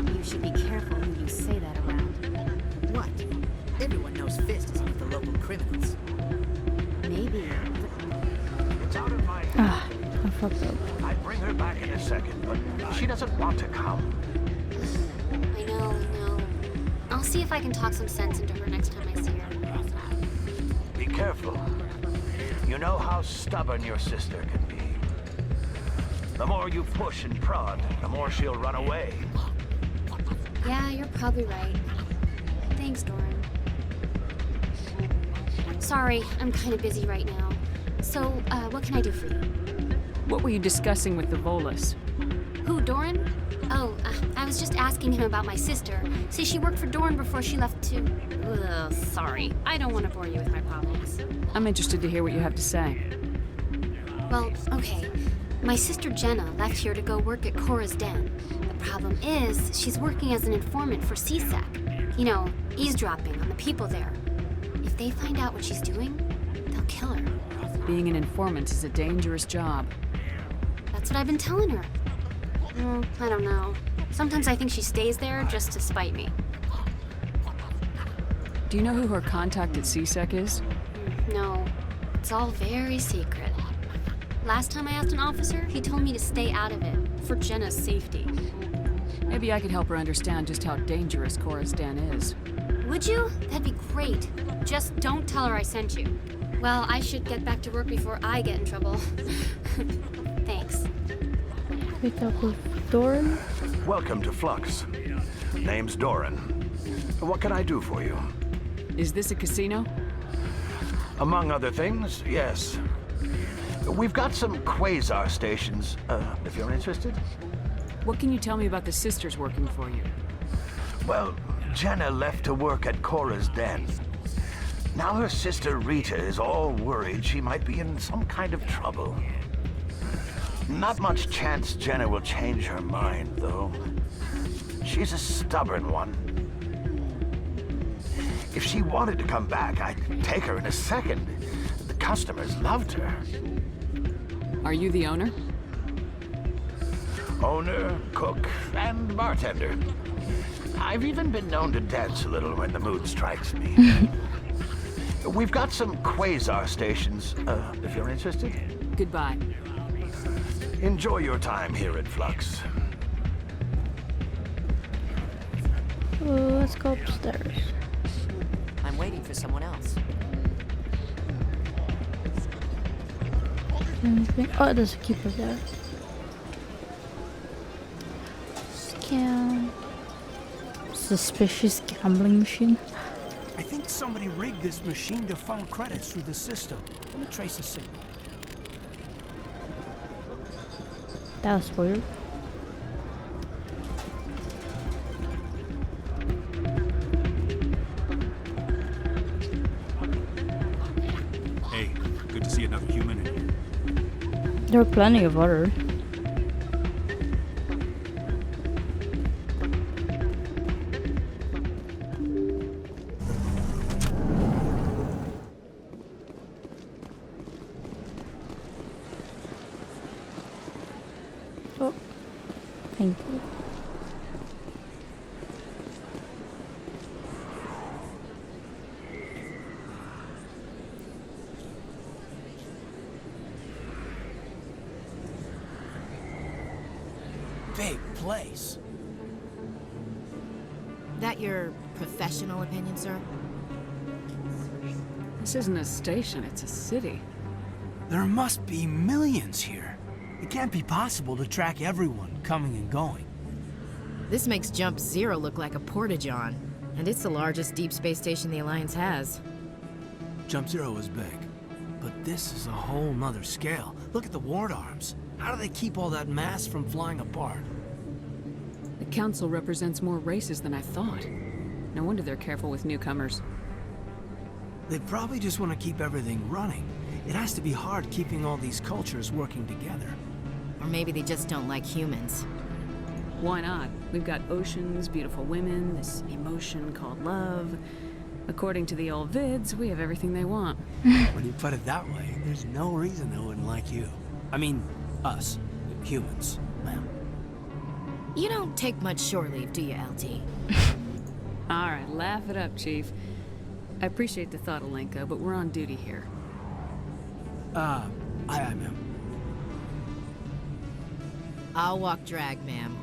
You should be careful who you say that around. What? Everyone knows Fist is with the local criminals. Maybe. It's out of my Ah, I fucked up. I'd bring her back in a second, but she doesn't want to come. I know. I'll see if I can talk some sense into her next time I see her. Be careful. You know how stubborn your sister can be. The more you push and prod, the more she'll run away. Yeah, you're probably right. Thanks, Doran. Sorry, I'm kind of busy right now. So, what can I do for you? What were you discussing with the Volus? Who, Doran? Oh, I was just asking him about my sister. See, she worked for Doran before she left to... Ugh, sorry. I don't want to bore you with my problems. I'm interested to hear what you have to say. Well, okay. My sister Jenna left here to go work at Cora's Den. The problem is, she's working as an informant for CSEC. You know, eavesdropping on the people there. If they find out what she's doing, they'll kill her. Being an informant is a dangerous job. That's what I've been telling her. I don't know. Sometimes I think she stays there just to spite me. Do you know who her contact at CSEC is? No, it's all very secret. Last time I asked an officer, he told me to stay out of it, for Jenna's safety. Maybe I could help her understand just how dangerous Cora's Den is. Would you? That'd be great. Just don't tell her I sent you. Well, I should get back to work before I get in trouble. Thanks. Pick up with Doran. Welcome to Flux. Name's Doran. What can I do for you? Is this a casino? Among other things, yes. We've got some quasar stations, if you're interested. What can you tell me about the sisters working for you? Well, Jenna left to work at Cora's Den. Now her sister Rita is all worried she might be in some kind of trouble. Not much chance Jenna will change her mind, though. She's a stubborn one. If she wanted to come back, I'd take her in a second. The customers loved her. Are you the owner? Owner, cook, and bartender. I've even been known to dance a little when the mood strikes me. We've got some quasar stations, if you're interested. Goodbye. Enjoy your time here at Flux. Let's go upstairs. I'm waiting for someone else. Anything? Oh, there's a keeper there. Scan. Suspicious gambling machine. I think somebody rigged this machine to funnel credits through the system. Let me trace the signal. That was weird. Hey, good to see another human in here. There are plenty of other. Oh, thank you. Big place. That your professional opinion, sir? This isn't a station, it's a city. There must be millions here. It can't be possible to track everyone coming and going. This makes Jump Zero look like a porta-john, and it's the largest deep space station the Alliance has. Jump Zero is big, but this is a whole nother scale. Look at the ward arms. How do they keep all that mass from flying apart? The Council represents more races than I thought. No wonder they're careful with newcomers. They probably just want to keep everything running. It has to be hard keeping all these cultures working together. Or maybe they just don't like humans. Why not? We've got oceans, beautiful women, this emotion called love. According to the old vids, we have everything they want. When you put it that way, there's no reason they wouldn't like you. I mean, us, humans, ma'am. You don't take much shore leave, do you, LT? Alright, laugh it up, Chief. I appreciate the thought, Alenka, but we're on duty here. Aye, ma'am. I'll walk drag, ma'am.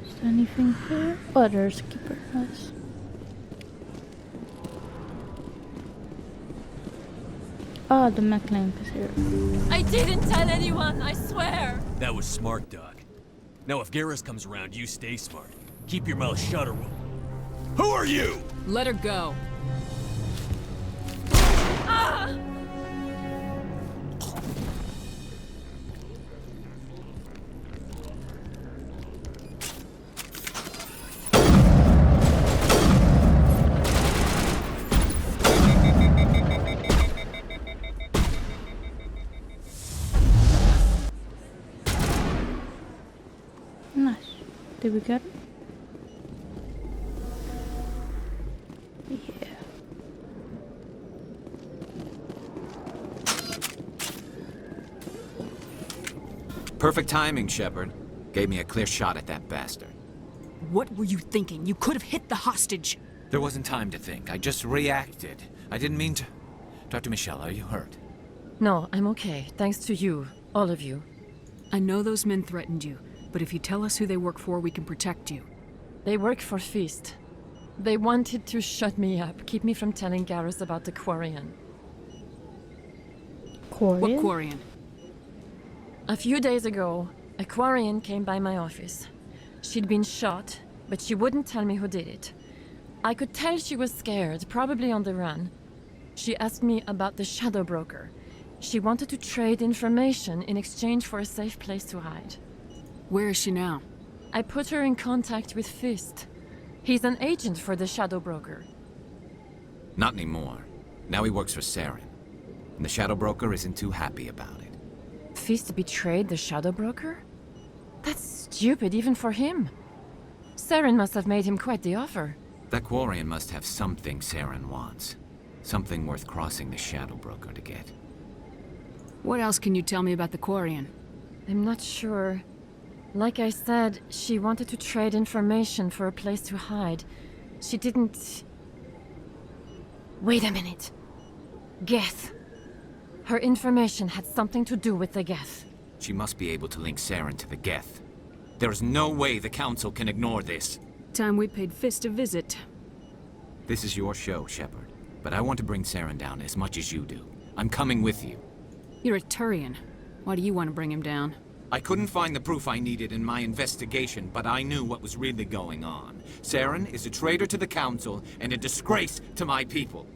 Is there anything here? Oh, there's a keeper. Nice. Oh, the mech lamp is here. I didn't tell anyone, I swear! That was smart, Doc. Now if Garrus comes around, you stay smart. Keep your mouth shut or we'll... Who are you? Let her go. Ah! Nice. Did we get it? Perfect timing, Shepard. Gave me a clear shot at that bastard. What were you thinking? You could have hit the hostage. There wasn't time to think. I just reacted. I didn't mean to... Dr. Michelle, are you hurt? No, I'm okay. Thanks to you. All of you. I know those men threatened you, but if you tell us who they work for, we can protect you. They work for Feast. They wanted to shut me up, keep me from telling Garrus about the Quarian. Quarian? What Quarian? A few days ago, a Quarian came by my office. She'd been shot, but she wouldn't tell me who did it. I could tell she was scared, probably on the run. She asked me about the Shadow Broker. She wanted to trade information in exchange for a safe place to hide. Where is she now? I put her in contact with Fist. He's an agent for the Shadow Broker. Not anymore. Now he works for Saren. And the Shadow Broker isn't too happy about it. Fist betrayed the Shadow Broker? That's stupid even for him. Saren must have made him quite the offer. That Quarian must have something Saren wants. Something worth crossing the Shadow Broker to get. What else can you tell me about the Quarian? I'm not sure. Like I said, she wanted to trade information for a place to hide. She didn't... Wait a minute. Geth. Her information had something to do with the Geth. She must be able to link Saren to the Geth. There is no way the Council can ignore this. Time we paid Fist a visit. This is your show, Shepard. But I want to bring Saren down as much as you do. I'm coming with you. You're a Turian. Why do you want to bring him down? I couldn't find the proof I needed in my investigation, but I knew what was really going on. Saren is a traitor to the Council and a disgrace to my people.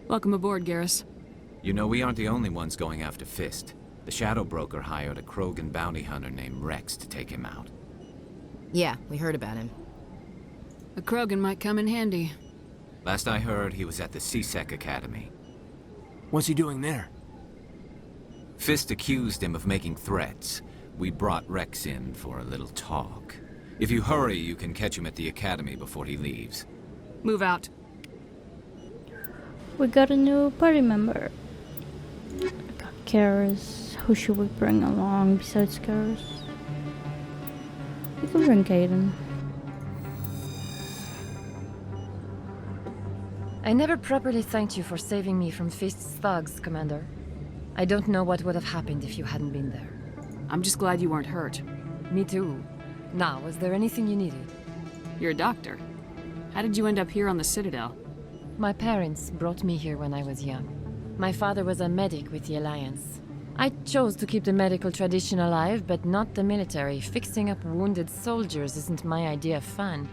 Welcome aboard, Garrus. You know, we aren't the only ones going after Fist. The Shadow Broker hired a Krogan bounty hunter named Rex to take him out. Yeah, we heard about him. A Krogan might come in handy. Last I heard, he was at the CSEC Academy. What's he doing there? Fist accused him of making threats. We brought Rex in for a little talk. If you hurry, you can catch him at the Academy before he leaves. Move out. We got a new party member. Got Garrus. Who should we bring along besides Garrus? We can bring Caden. I never properly thanked you for saving me from Fist's thugs, Commander. I don't know what would have happened if you hadn't been there. I'm just glad you weren't hurt. Me too. Now, was there anything you needed? You're a doctor. How did you end up here on the Citadel? My parents brought me here when I was young. My father was a medic with the Alliance. I chose to keep the medical tradition alive, but not the military. Fixing up wounded soldiers isn't my idea of fun.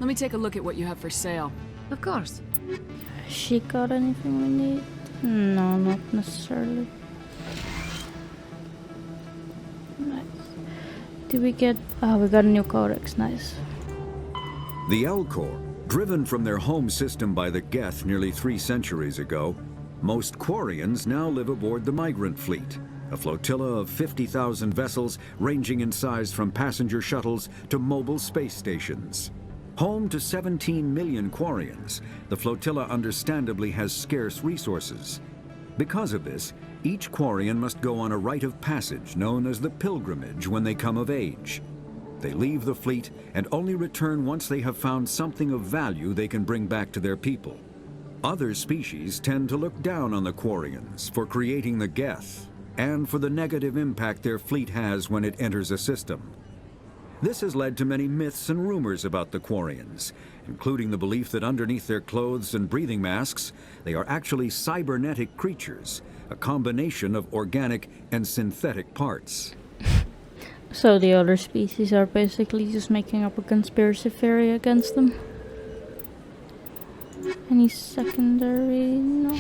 Let me take a look at what you have for sale. Of course. She got anything we need? No, not necessarily. Nice. Did we get... Oh, we got a new codex. Nice. The Elcor, driven from their home system by the Geth nearly 3 centuries ago, most Quarians now live aboard the Migrant Fleet, a flotilla of 50,000 vessels ranging in size from passenger shuttles to mobile space stations. Home to 17 million Quarians, the flotilla understandably has scarce resources. Because of this, each Quarian must go on a rite of passage known as the Pilgrimage when they come of age. They leave the fleet and only return once they have found something of value they can bring back to their people. Other species tend to look down on the Quarians for creating the Geth and for the negative impact their fleet has when it enters a system. This has led to many myths and rumors about the Quarians, including the belief that underneath their clothes and breathing masks, they are actually cybernetic creatures, a combination of organic and synthetic parts. So the other species are basically just making up a conspiracy theory against them. Any secondary? No.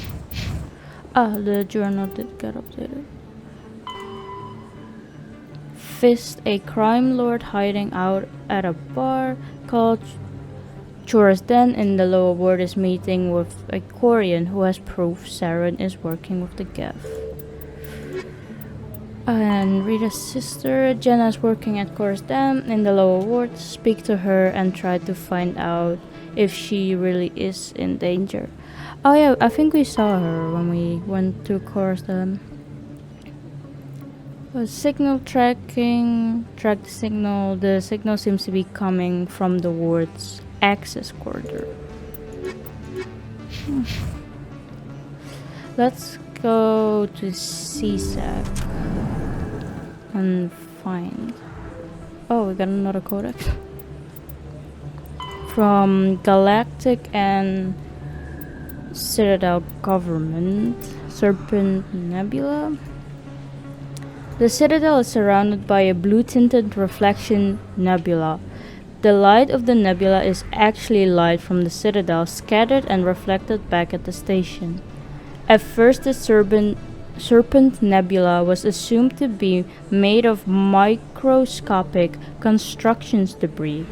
Ah, the journal did get updated. Fist, a crime lord hiding out at a bar called Chora's Den in the lower ward, is meeting with a Quarian who has proof Saren is working with the Geth. And Rita's sister, Jenna, is working at Chora's Den in the lower ward. Speak to her and try to find out if she really is in danger. Oh yeah, I think we saw her when we went to Chora's Den. Signal tracking. Track the signal. The signal seems to be coming from the ward's access corridor. Let's go to CSAC and find. Oh, we got another codex from Galactic and Citadel Government. Serpent Nebula. The Citadel is surrounded by a blue-tinted reflection nebula. The light of the nebula is actually light from the Citadel, scattered and reflected back at the station. At first, the Serpent Nebula was assumed to be made of microscopic constructions debris.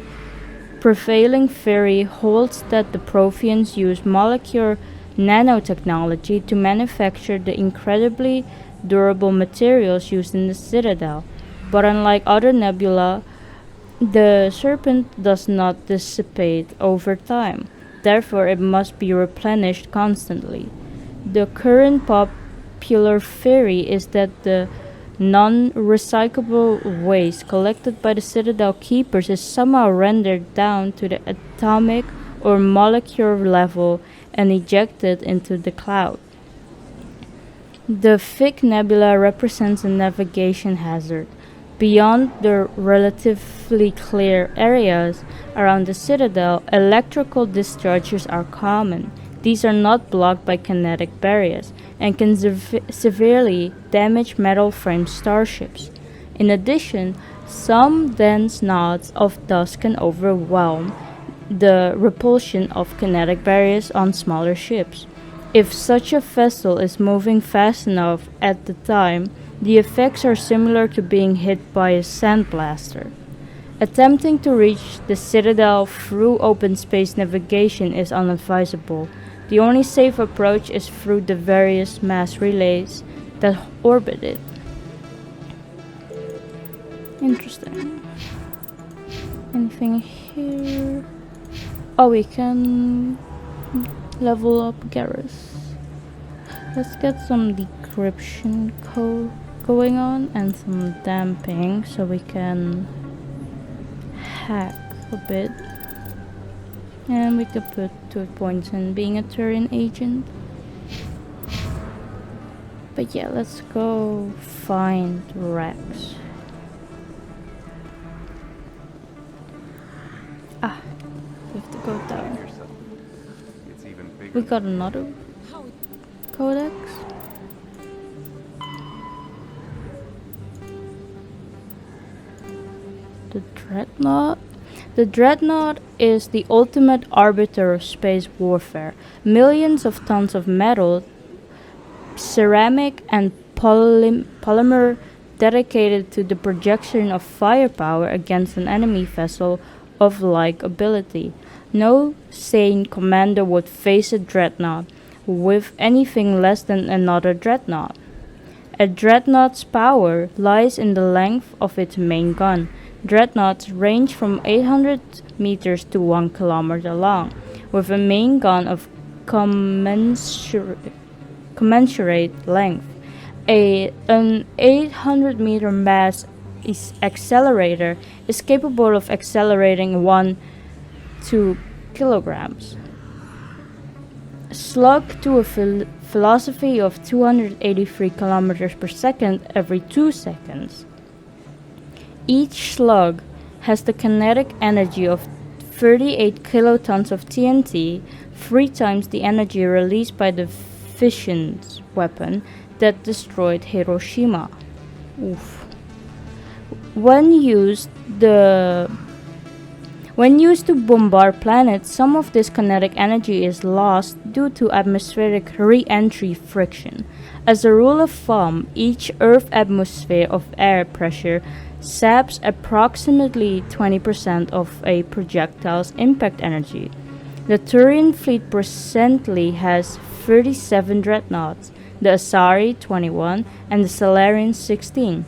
Prevailing theory holds that the Protheans used molecular nanotechnology to manufacture the incredibly durable materials used in the Citadel, but unlike other nebula, the Serpent does not dissipate over time. Therefore, it must be replenished constantly. The current popular theory is that the non-recyclable waste collected by the Citadel keepers is somehow rendered down to the atomic or molecular level and ejected into the cloud. The thick nebula represents a navigation hazard. Beyond the relatively clear areas around the Citadel, electrical discharges are common. These are not blocked by kinetic barriers and can severely damage metal frame starships. In addition, some dense knots of dust can overwhelm the repulsion of kinetic barriers on smaller ships. If such a vessel is moving fast enough at the time, the effects are similar to being hit by a sandblaster. Attempting to reach the Citadel through open space navigation is unadvisable. The only safe approach is through the various mass relays that orbit it. Interesting. Anything here? Oh, we can level up Garrus. Let's get some decryption code going on and some damping so we can hack a bit. And we could put 2 points in being a Turian agent. But yeah, let's go find Rex. Ah, we have to go down. We got another codex. The Dreadnought. The Dreadnought is the ultimate arbiter of space warfare. Millions of tons of metal, ceramic, and polymer dedicated to the projection of firepower against an enemy vessel of like ability. No sane commander would face a Dreadnought with anything less than another Dreadnought. A Dreadnought's power lies in the length of its main gun. Dreadnoughts range from 800 meters to 1 kilometer long, with a main gun of commensurate length. An 800 meter mass accelerator is capable of accelerating 2 kilograms. Slug to a velocity of 283 kilometers per second every 2 seconds. Each slug has the kinetic energy of 38 kilotons of TNT, 3 times the energy released by the fission weapon that destroyed Hiroshima. Oof. When used to bombard planets, some of this kinetic energy is lost due to atmospheric re-entry friction. As a rule of thumb, each Earth atmosphere of air pressure saps approximately 20% of a projectile's impact energy. The Turian fleet presently has 37 dreadnoughts, the Asari 21 and the Salarian 16.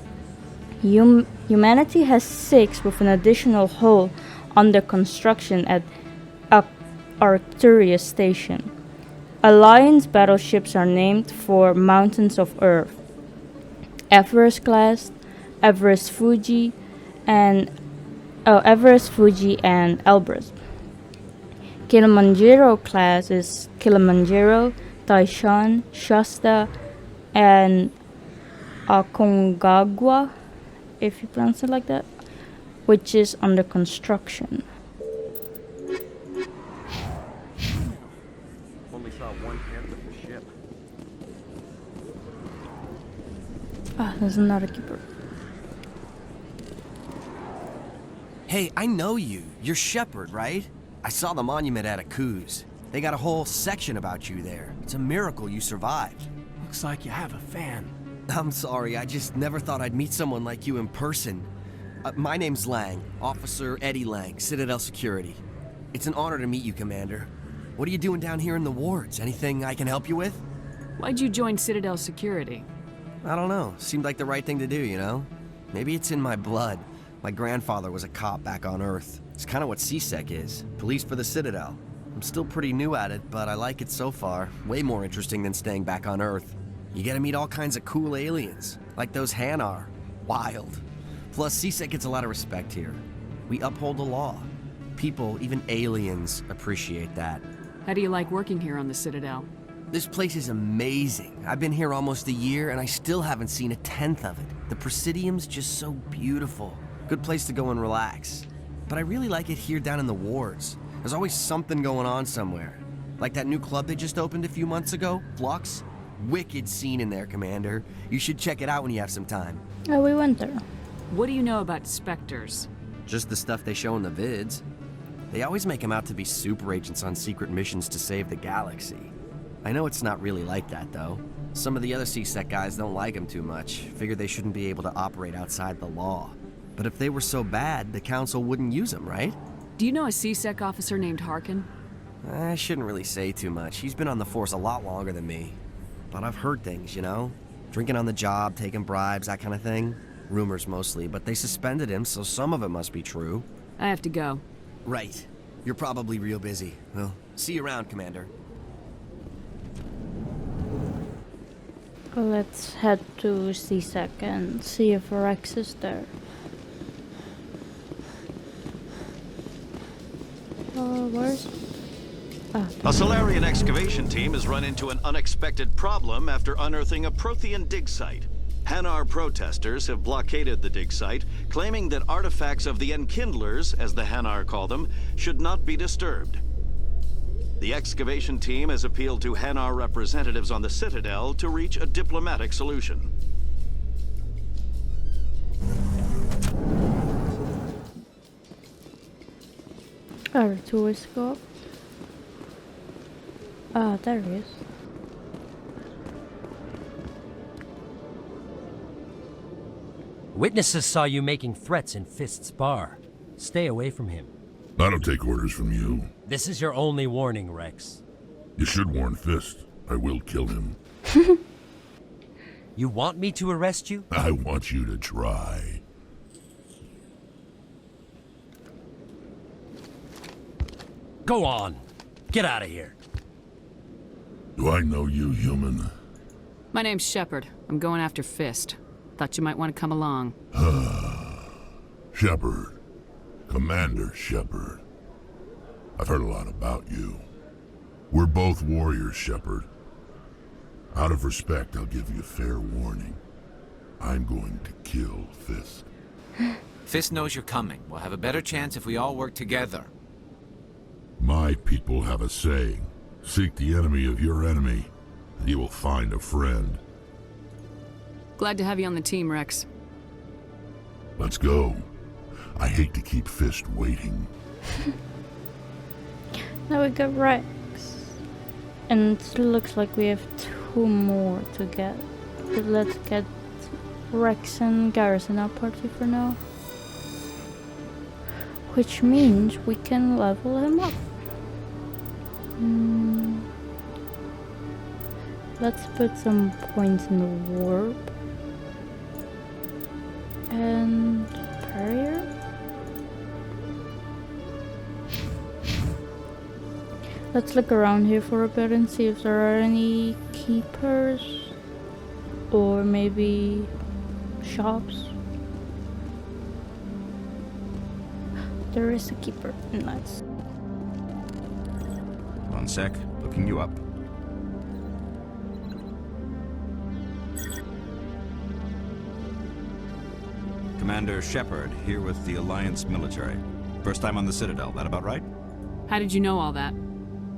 Humanity has 6 with an additional hull under construction at Arcturus Station. Alliance battleships are named for Mountains of Earth. Everest-class Everest, Fuji, and Elbrus. Kilimanjaro class is Kilimanjaro, Taishan, Shasta, and Aconcagua, if you pronounce it like that, which is under construction. Only saw one tenth of the ship. Ah, there's another keeper. Hey, I know you. You're Shepard, right? I saw the monument at Aku's. They got a whole section about you there. It's a miracle you survived. Looks like you have a fan. I'm sorry, I just never thought I'd meet someone like you in person. My name's Lang, Officer Eddie Lang, Citadel Security. It's an honor to meet you, Commander. What are you doing down here in the wards? Anything I can help you with? Why'd you join Citadel Security? I don't know. Seemed like the right thing to do, you know? Maybe it's in my blood. My grandfather was a cop back on Earth. It's kind of what CSEC is. Police for the Citadel. I'm still pretty new at it, but I like it so far. Way more interesting than staying back on Earth. You get to meet all kinds of cool aliens, like those Hanar. Wild. Plus, CSEC gets a lot of respect here. We uphold the law. People, even aliens, appreciate that. How do you like working here on the Citadel? This place is amazing. I've been here almost a year, and I still haven't seen a tenth of it. The Presidium's just so beautiful. Good place to go and relax. But I really like it here down in the wards. There's always something going on somewhere. Like that new club they just opened a few months ago, Flux. Wicked scene in there, Commander. You should check it out when you have some time. Oh, we went there. What do you know about Spectres? Just the stuff they show in the vids. They always make them out to be super agents on secret missions to save the galaxy. I know it's not really like that, though. Some of the other CSEC guys don't like them too much. Figure they shouldn't be able to operate outside the law. But if they were so bad, the Council wouldn't use them, right? Do you know a CSEC officer named Harkin? I shouldn't really say too much. He's been on the force a lot longer than me. But I've heard things, you know? Drinking on the job, taking bribes, that kind of thing. Rumors mostly, but they suspended him, so some of it must be true. I have to go. Right. You're probably real busy. Well, see you around, Commander. Let's head to CSEC and see if Rex is there. Where's... A Solarian excavation team has run into an unexpected problem after unearthing a Prothean dig site. Hanar protesters have blockaded the dig site, claiming that artifacts of the Enkindlers, as the Hanar call them, should not be disturbed. The excavation team has appealed to Hanar representatives on the Citadel to reach a diplomatic solution. Are two ways to go up? Ah, there he is. Witnesses saw you making threats in Fist's bar. Stay away from him. I don't take orders from you. This is your only warning, Rex. You should warn Fist. I will kill him. You want me to arrest you? I want you to try. Go on. Get out of here. Do I know you, human? My name's Shepard. I'm going after Fist. Thought you might want to come along. Shepard. Commander Shepard. I've heard a lot about you. We're both warriors, Shepard. Out of respect, I'll give you a fair warning. I'm going to kill Fist. Fist knows you're coming. We'll have a better chance if we all work together. My people have a saying. Seek the enemy of your enemy, and you will find a friend. Glad to have you on the team, Rex. Let's go. I hate to keep Fist waiting. Now we got Rex. And it looks like we have two more to get. But let's get Rex and Garrison our party for now. Which means we can level him up. Let's put some points in the warp. And barrier. Let's look around here for a bit and see if there are any keepers or maybe shops. there is a keeper. Nice. One sec, looking you up. Commander Shepard, here with the Alliance military. First time on the Citadel, that about right? How did you know all that?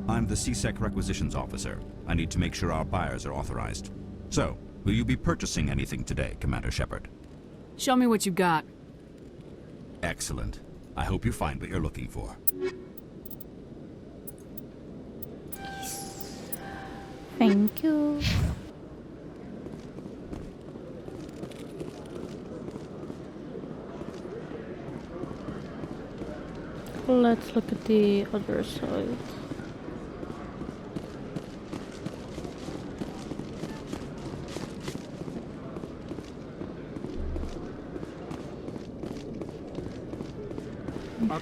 I'm the CSEC requisitions officer. I need to make sure our buyers are authorized. So, will you be purchasing anything today, Commander Shepard? Show me what you got. Excellent. I hope you find what you're looking for. Thank you. Let's look at the other side.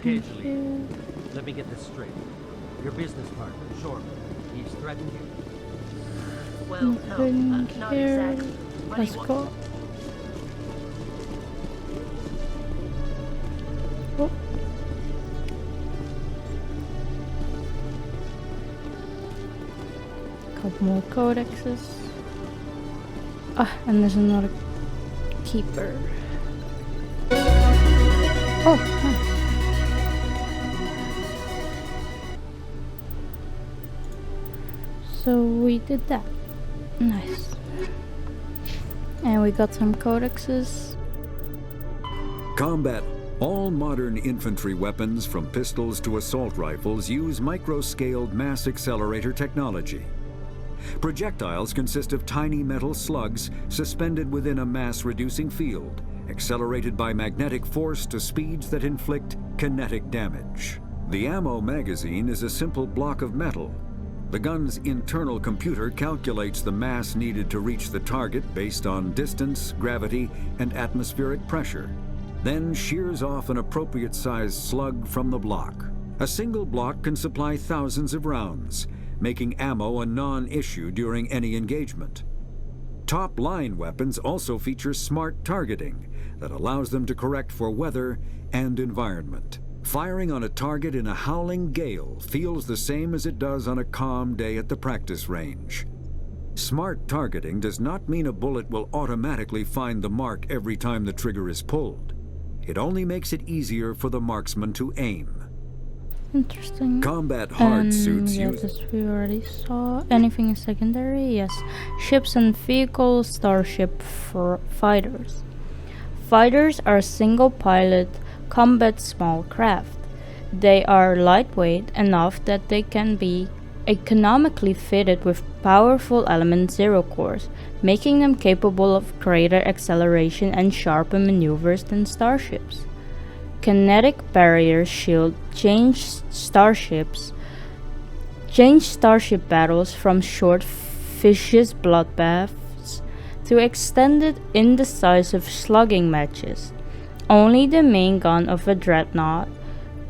Okay, Julie. Let me get this straight. Your business partner, Short, he's threatened you? Well, no, not exactly. Let's go. Oh. Couple more codexes. Ah, and there's another keeper. Oh, nice. So we did that. Nice. And we got some codexes. Combat. All modern infantry weapons, from pistols to assault rifles, use micro-scaled mass accelerator technology. Projectiles consist of tiny metal slugs suspended within a mass-reducing field, accelerated by magnetic force to speeds that inflict kinetic damage. The ammo magazine is a simple block of metal. The gun's internal computer calculates the mass needed to reach the target based on distance, gravity, and atmospheric pressure, then shears off an appropriate-sized slug from the block. A single block can supply thousands of rounds, making ammo a non-issue during any engagement. Top-line weapons also feature smart targeting that allows them to correct for weather and environment. Firing on a target in a howling gale feels the same as it does on a calm day at the practice range. Smart targeting does not mean a bullet will automatically find the mark every time the trigger is pulled. It only makes it easier for the marksman to aim. Interesting. Combat hard suits yeah, use... this we already saw. Anything is secondary? Yes. Ships and vehicles, starship for fighters. Fighters are single-pilot combat small craft. They are lightweight enough that they can be economically fitted with powerful element zero cores, making them capable of greater acceleration and sharper maneuvers than starships. Kinetic barriers shield change starship battles from short, vicious bloodbaths to extended, indecisive slugging matches. Only the main gun of a dreadnought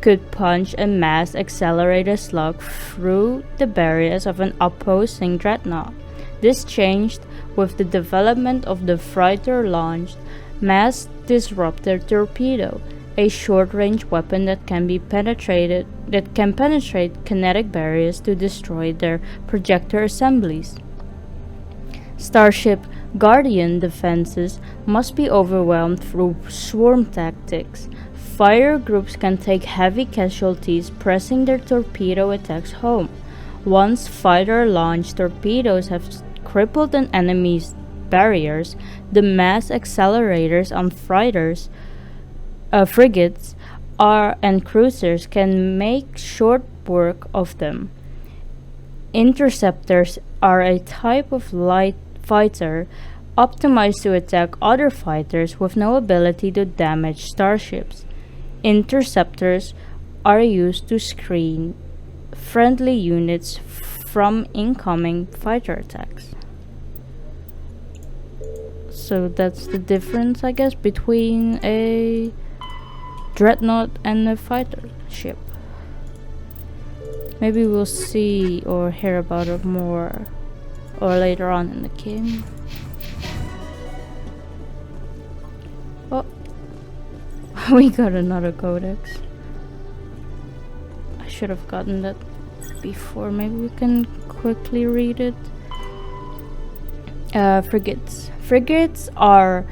could punch a mass accelerator slug through the barriers of an opposing dreadnought. This changed with the development of the freighter-launched mass disruptor torpedo, a short-range weapon that can penetrate kinetic barriers to destroy their projector assemblies. Starship Guardian defenses must be overwhelmed through swarm tactics. Fire groups can take heavy casualties pressing their torpedo attacks home. Once fighter-launched torpedoes have crippled an enemy's barriers, the mass accelerators on frigates and cruisers can make short work of them. Interceptors are a type of light fighter optimized to attack other fighters with no ability to damage starships. Interceptors are used to screen friendly units from incoming fighter attacks. So that's the difference, I guess, between a dreadnought and a fighter ship. Maybe we'll see or hear about it more or later on in the game. Oh, we got another codex. should have gotten that before. Maybe we can quickly read it. Frigates. Frigates are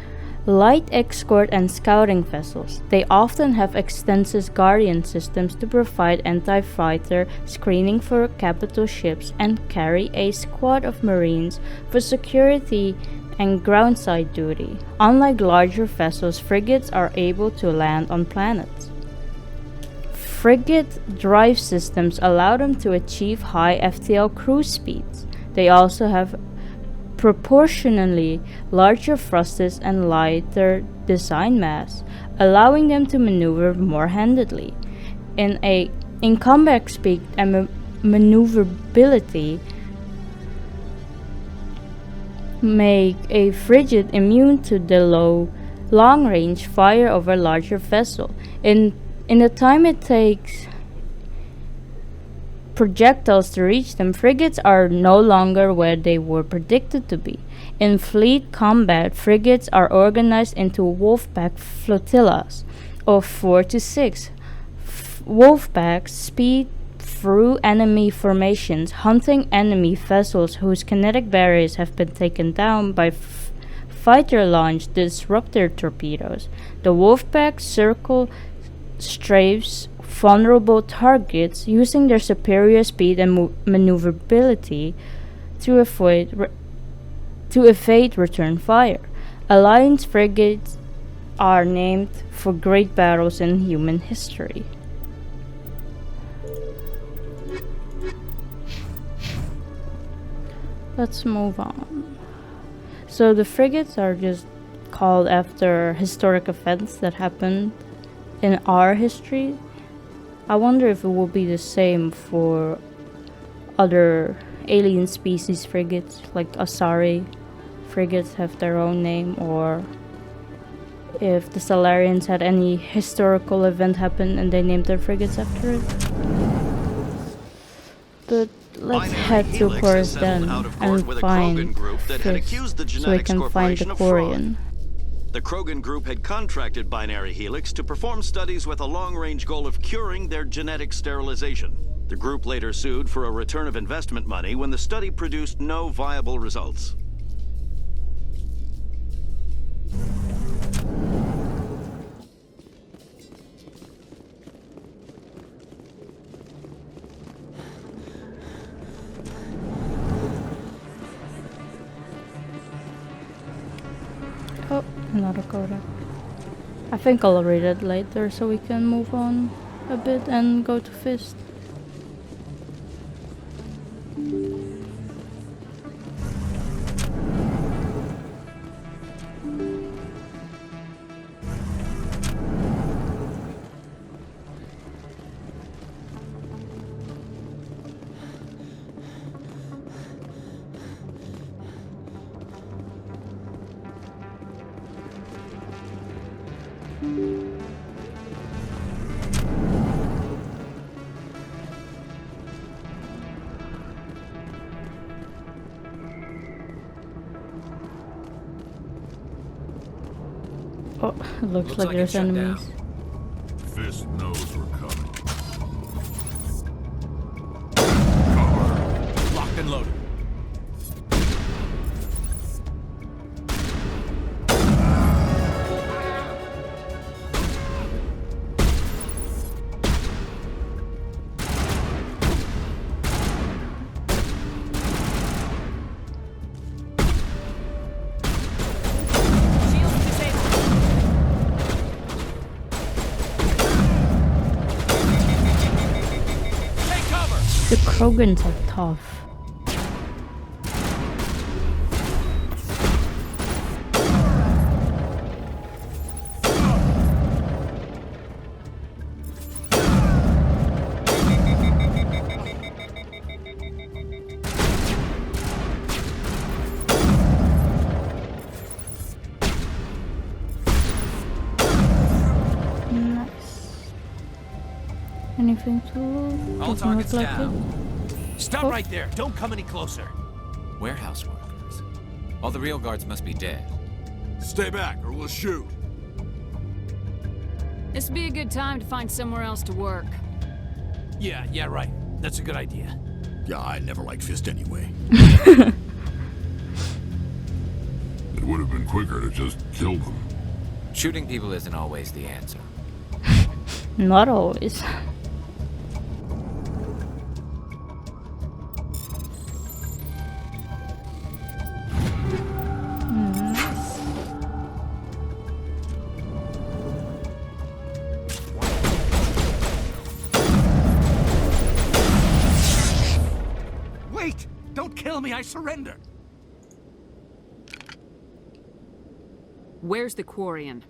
light escort and scouting vessels. They often have extensive guardian systems to provide anti-fighter screening for capital ships and carry a squad of marines for security and groundside duty. Unlike larger vessels, frigates are able to land on planets. Frigate drive systems allow them to achieve high FTL cruise speeds. They also have proportionally larger thrusters and lighter design mass, allowing them to maneuver more handedly. In combat speed and maneuverability, make a frigate immune to the long-range fire of a larger vessel. In the time it takes projectiles to reach them, frigates are no longer where they were predicted to be. In fleet combat, frigates are organized into wolfpack flotillas of 4 to 6. Wolfpacks speed through enemy formations, hunting enemy vessels whose kinetic barriers have been taken down by fighter-launched disruptor torpedoes. The wolfpack circle strafes vulnerable targets using their superior speed and maneuverability to evade return fire. Alliance frigates are named for great battles in human history. Let's move on. So the frigates are just called after historic events that happened in our history. I wonder if it will be the same for other alien species frigates, like Asari frigates have their own name, or if the Salarians had any historical event happen and they named their frigates after it. But let's head to Chorus then and find Fist so we can find the Quarian. The Krogan group had contracted Binary Helix to perform studies with a long-range goal of curing their genetic sterilization. The group later sued for a return of investment money when the study produced no viable results. Oh, another coda. I think I'll read it later so we can move on a bit and go to Fist. Oh, it looks like there's enemies. Fist knows we're coming. Locked and loaded. The Krogans are tough. Anything to loot? All Doesn't look targets like down. it. Stop Oh. right there. Don't come any closer. Warehouse workers. All the real guards must be dead. Stay back or we'll shoot. This would be a good time to find somewhere else to work. Yeah, right. That's a good idea. Yeah, I never liked Fist anyway. It would have been quicker to just kill them. Shooting people isn't always the answer. Not always. Wait! Don't kill me, I surrender! Where's the Quarian?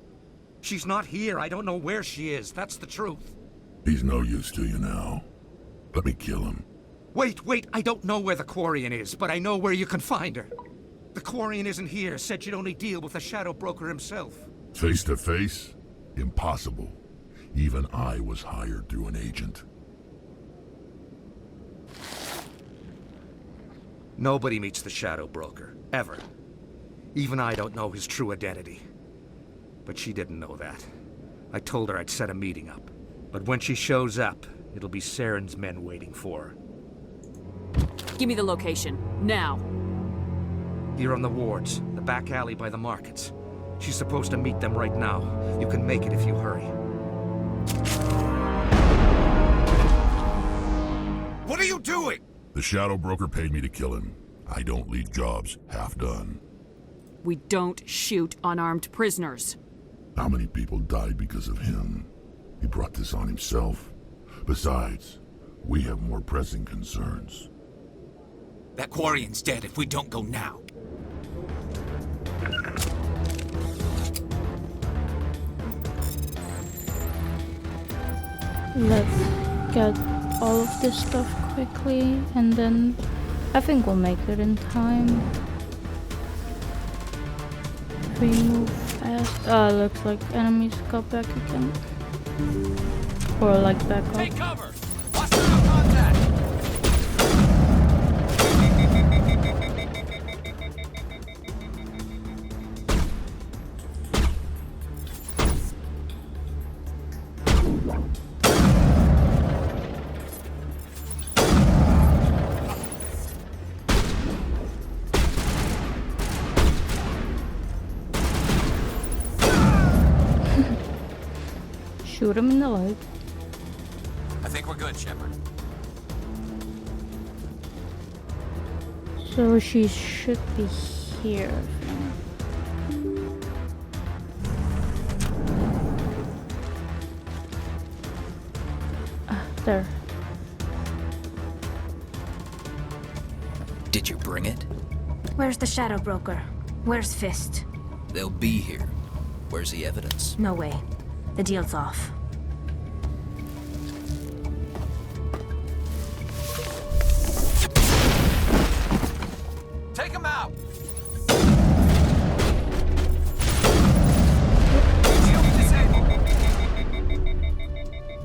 She's not here. I don't know where she is. That's the truth. He's no use to you now. Let me kill him. Wait. I don't know where the Quarian is, but I know where you can find her. The Quarian isn't here. Said she'd only deal with the Shadow Broker himself. Face to face? Impossible. Even I was hired through an agent. Nobody meets the Shadow Broker. Ever. Even I don't know his true identity. But she didn't know that. I told her I'd set a meeting up. But when she shows up, it'll be Saren's men waiting for her. Give me the location. Now. Here on the wards, the back alley by the markets. She's supposed to meet them right now. You can make it if you hurry. What are you doing? The Shadow Broker paid me to kill him. I don't leave jobs half done. We don't shoot unarmed prisoners. How many people died because of him? He brought this on himself. Besides, we have more pressing concerns. That Quarian's dead if we don't go now. Let's get all of this stuff quickly, and then I think we'll make it in time. If we move fast. Looks like enemies got back again. Or like back up. Take cover! Hostile contact! Shoot him in the leg. I think we're good, Shepard. So she should be here. There. Did you bring it? Where's the Shadow Broker? Where's Fist? They'll be here. Where's the evidence? No way. The deal's off. Take him out!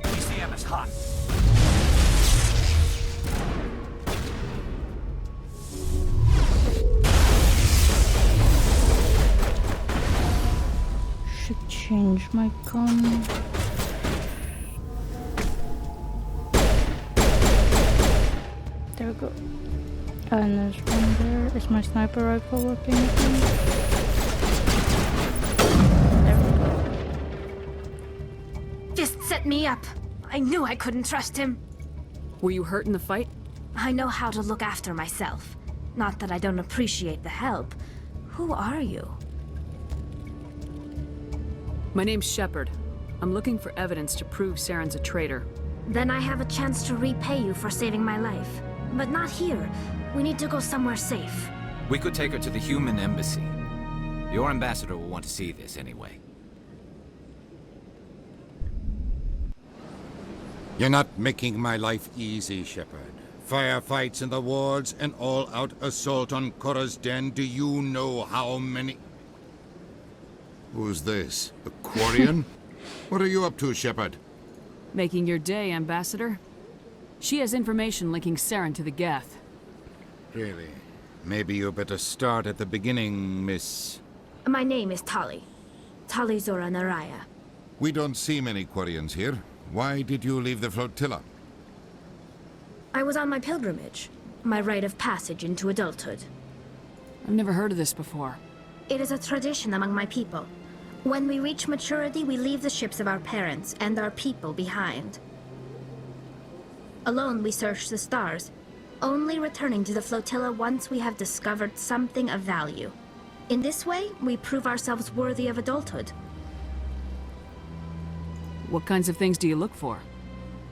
PCM is hot. Should change my gun. There we go. And there's one there. Is my sniper rifle working again? There we go. Fist set me up. I knew I couldn't trust him. Were you hurt in the fight? I know how to look after myself. Not that I don't appreciate the help. Who are you? My name's Shepard. I'm looking for evidence to prove Saren's a traitor. Then I have a chance to repay you for saving my life. But not here. We need to go somewhere safe. We could take her to the human embassy. Your ambassador will want to see this anyway. You're not making my life easy, Shepard. Firefights in the wards, an all-out assault on Korra's den. Do you know how many... Who's this? The Quarian? What are you up to, Shepard? Making your day, Ambassador. She has information linking Saren to the Geth. Really? Maybe you better start at the beginning, Miss... My name is Tali. Tali Zora Naraya. We don't see many Quarians here. Why did you leave the flotilla? I was on my pilgrimage, my rite of passage into adulthood. I've never heard of this before. It is a tradition among my people. When we reach maturity, we leave the ships of our parents and our people behind. Alone, we search the stars, only returning to the flotilla once we have discovered something of value. In this way, we prove ourselves worthy of adulthood. What kinds of things do you look for?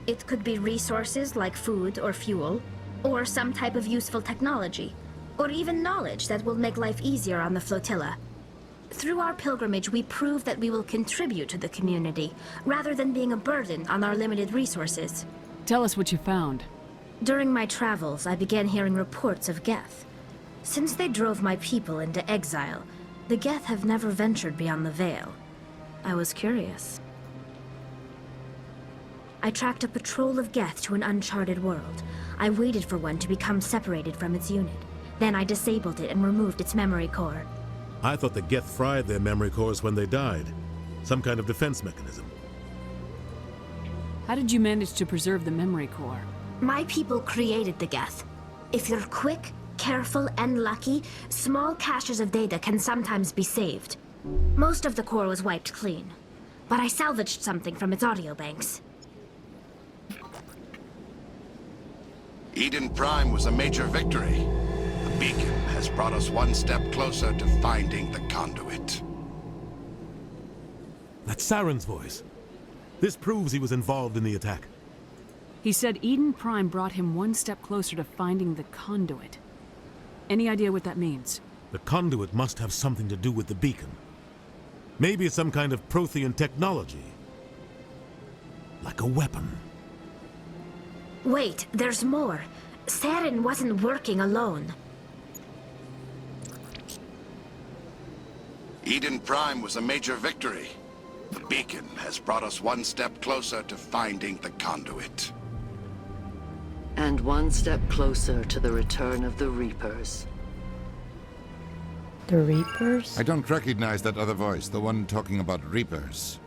It could be resources like food or fuel, or some type of useful technology, or even knowledge that will make life easier on the flotilla. Through our pilgrimage, we prove that we will contribute to the community, rather than being a burden on our limited resources. Tell us what you found. During my travels, I began hearing reports of Geth. Since they drove my people into exile, the Geth have never ventured beyond the Veil. I was curious. I tracked a patrol of Geth to an uncharted world. I waited for one to become separated from its unit. Then I disabled it and removed its memory core. I thought the Geth fried their memory cores when they died. Some kind of defense mechanism. How did you manage to preserve the memory core? My people created the Geth. If you're quick, careful, and lucky, small caches of data can sometimes be saved. Most of the core was wiped clean, but I salvaged something from its audio banks. Eden Prime was a major victory. The beacon has brought us one step closer to finding the conduit. That's Saren's voice. This proves he was involved in the attack. He said Eden Prime brought him one step closer to finding the conduit. Any idea what that means? The conduit must have something to do with the beacon. Maybe it's some kind of Prothean technology. Like a weapon. Wait, there's more. Saren wasn't working alone. Eden Prime was a major victory. The beacon has brought us one step closer to finding the conduit. And one step closer to the return of the Reapers. The Reapers? I don't recognize that other voice, the one talking about Reapers.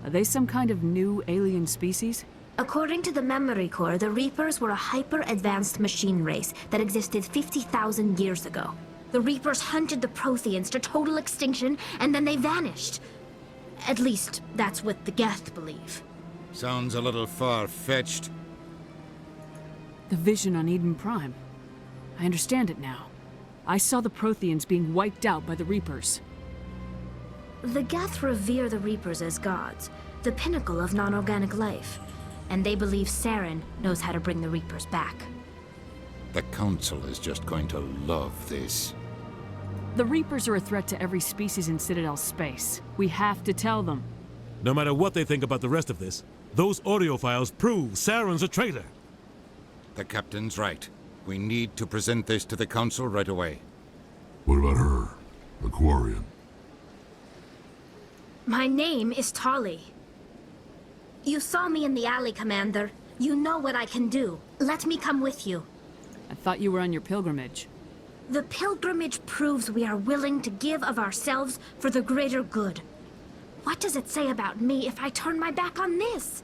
Are they some kind of new alien species? According to the memory core, the Reapers were a hyper-advanced machine race that existed 50,000 years ago. The Reapers hunted the Protheans to total extinction, and then they vanished. At least, that's what the Geth believe. Sounds a little far-fetched. The vision on Eden Prime. I understand it now. I saw the Protheans being wiped out by the Reapers. The Geth revere the Reapers as gods, the pinnacle of non-organic life. And they believe Saren knows how to bring the Reapers back. The Council is just going to love this. The Reapers are a threat to every species in Citadel space. We have to tell them. No matter what they think about the rest of this, those audio files prove Saren's a traitor. The Captain's right. We need to present this to the Council right away. What about her? The Quarian? My name is Tali. You saw me in the alley, Commander. You know what I can do. Let me come with you. I thought you were on your pilgrimage. The pilgrimage proves we are willing to give of ourselves for the greater good. What does it say about me if I turn my back on this?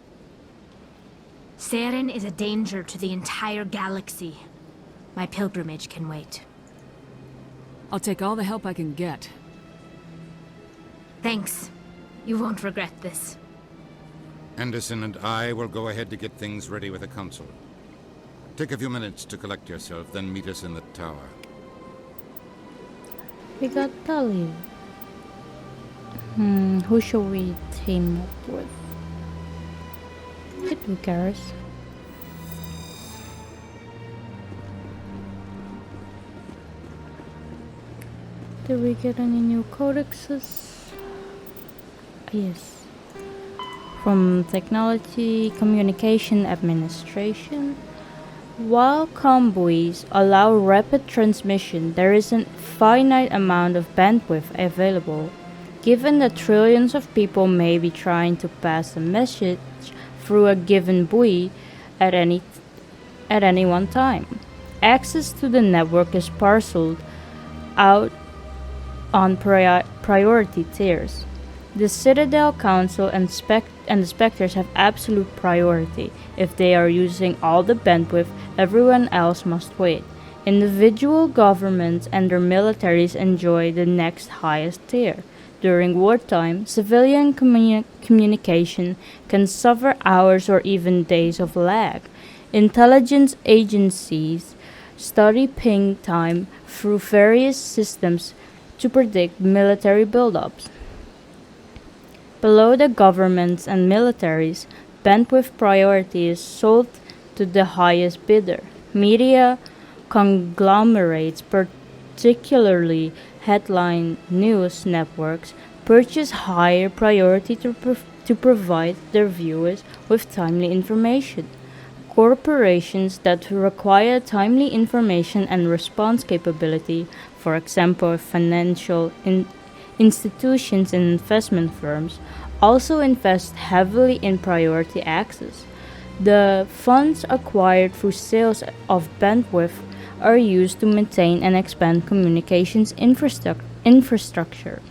Saren is a danger to the entire galaxy. My pilgrimage can wait. I'll take all the help I can get. Thanks. You won't regret this. Anderson and I will go ahead to get things ready with the Council. Take a few minutes to collect yourself, then meet us in the tower. We got Tali. Who should we team up with? Who cares? Did we get any new codexes? Yes. From Technology Communication Administration. While convoys allow rapid transmission, there is a finite amount of bandwidth available. Given that trillions of people may be trying to pass a message through a given buoy at any one time, access to the network is parceled out on priority tiers. The Citadel Council and the Spectres have absolute priority. If they are using all the bandwidth, everyone else must wait. Individual governments and their militaries enjoy the next highest tier. During wartime, civilian communication can suffer hours or even days of lag. Intelligence agencies study ping time through various systems to predict military buildups. Below the governments and militaries, bandwidth priority is sold to the highest bidder. Media conglomerates, particularly headline news networks, purchase higher priority to provide their viewers with timely information. Corporations that require timely information and response capability, for example financial institutions and investment firms, also invest heavily in priority access. The funds acquired through sales of bandwidth are used to maintain and expand communications infrastructure.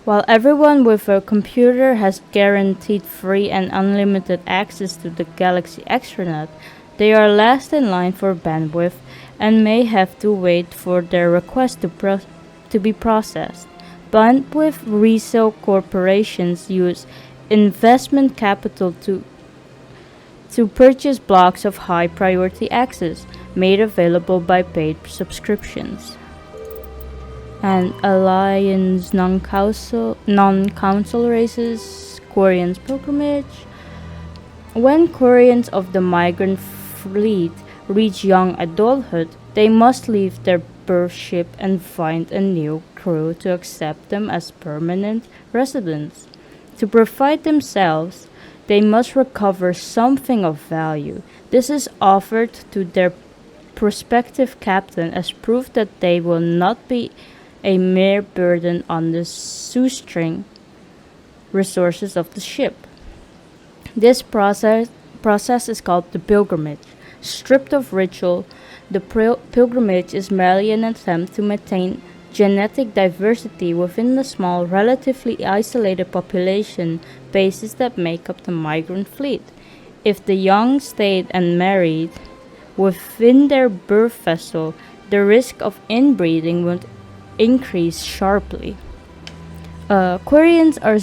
While everyone with a computer has guaranteed free and unlimited access to the Galaxy extranet, they are last in line for bandwidth and may have to wait for their request to be processed. Bandwidth resale corporations use investment capital to purchase blocks of high priority access made available by paid subscriptions. And Alliance non-council races, Quarian's pilgrimage. When Quarians of the migrant fleet reach young adulthood, they must leave their birth ship and find a new crew to accept them as permanent residents. To provide themselves, they must recover something of value. This is offered to their prospective captain as proof that they will not be a mere burden on the shoestring resources of the ship. This process is called the pilgrimage. Stripped of ritual, the pilgrimage is merely an attempt to maintain genetic diversity within the small, relatively isolated population bases that make up the migrant fleet. If the young stayed unmarried within their birth vessel, the risk of inbreeding would increase sharply. Quarians are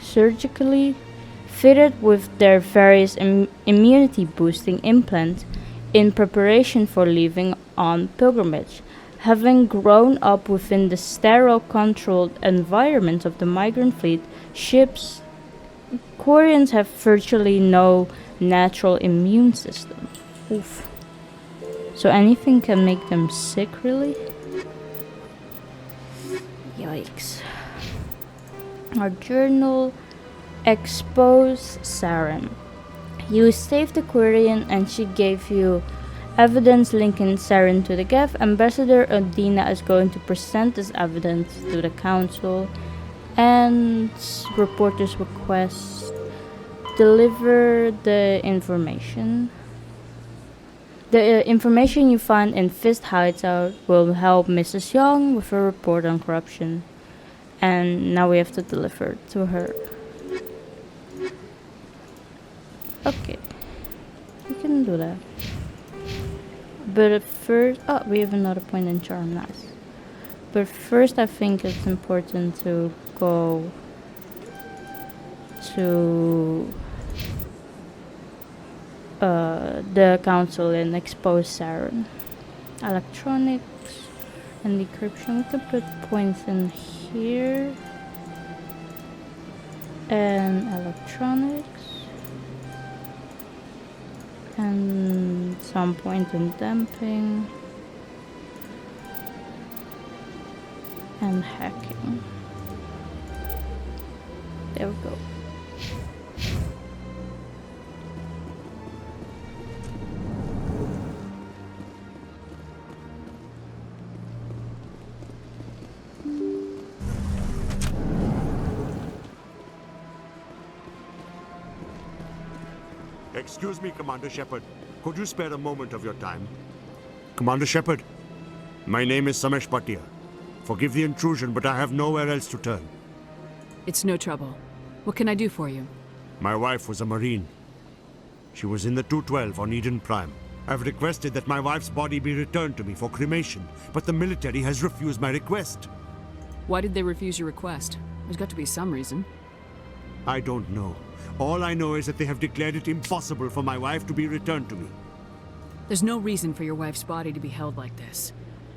surgically fitted with their various immunity-boosting implants in preparation for leaving on pilgrimage. Having grown up within the sterile, controlled environment of the migrant fleet ships, Quarians have virtually no natural immune system. Oof. So anything can make them sick, really? Yikes. Our journal, Expose Saren. You saved the Quarian and she gave you evidence linking Saren to the Geth. Ambassador Odina is going to present this evidence to the council and reporter's request. Deliver the information. The information you find in Fist Hideout will help Mrs. Young with her report on corruption. And now we have to deliver it to her. Okay. We can do that. But at first... Oh, we have another point in charm. Nice. But first I think it's important to go to the council and expose Saren. Electronics and decryption. We can put points in here. And electronics. And some point in damping. And hacking. There we go. Excuse me, Commander Shepard. Could you spare a moment of your time? Commander Shepard, my name is Samesh Bhatia. Forgive the intrusion, but I have nowhere else to turn. It's no trouble. What can I do for you? My wife was a Marine. She was in the 212 on Eden Prime. I've requested that my wife's body be returned to me for cremation, but the military has refused my request. Why did they refuse your request? There's got to be some reason. I don't know. All I know is that they have declared it impossible for my wife to be returned to me. There's no reason for your wife's body to be held like this.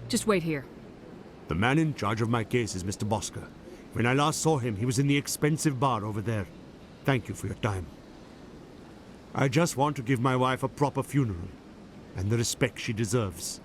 Just wait here. The man in charge of my case is Mr. Bosker. When I last saw him, he was in the expensive bar over there. Thank you for your time. I just want to give my wife a proper funeral, and the respect she deserves.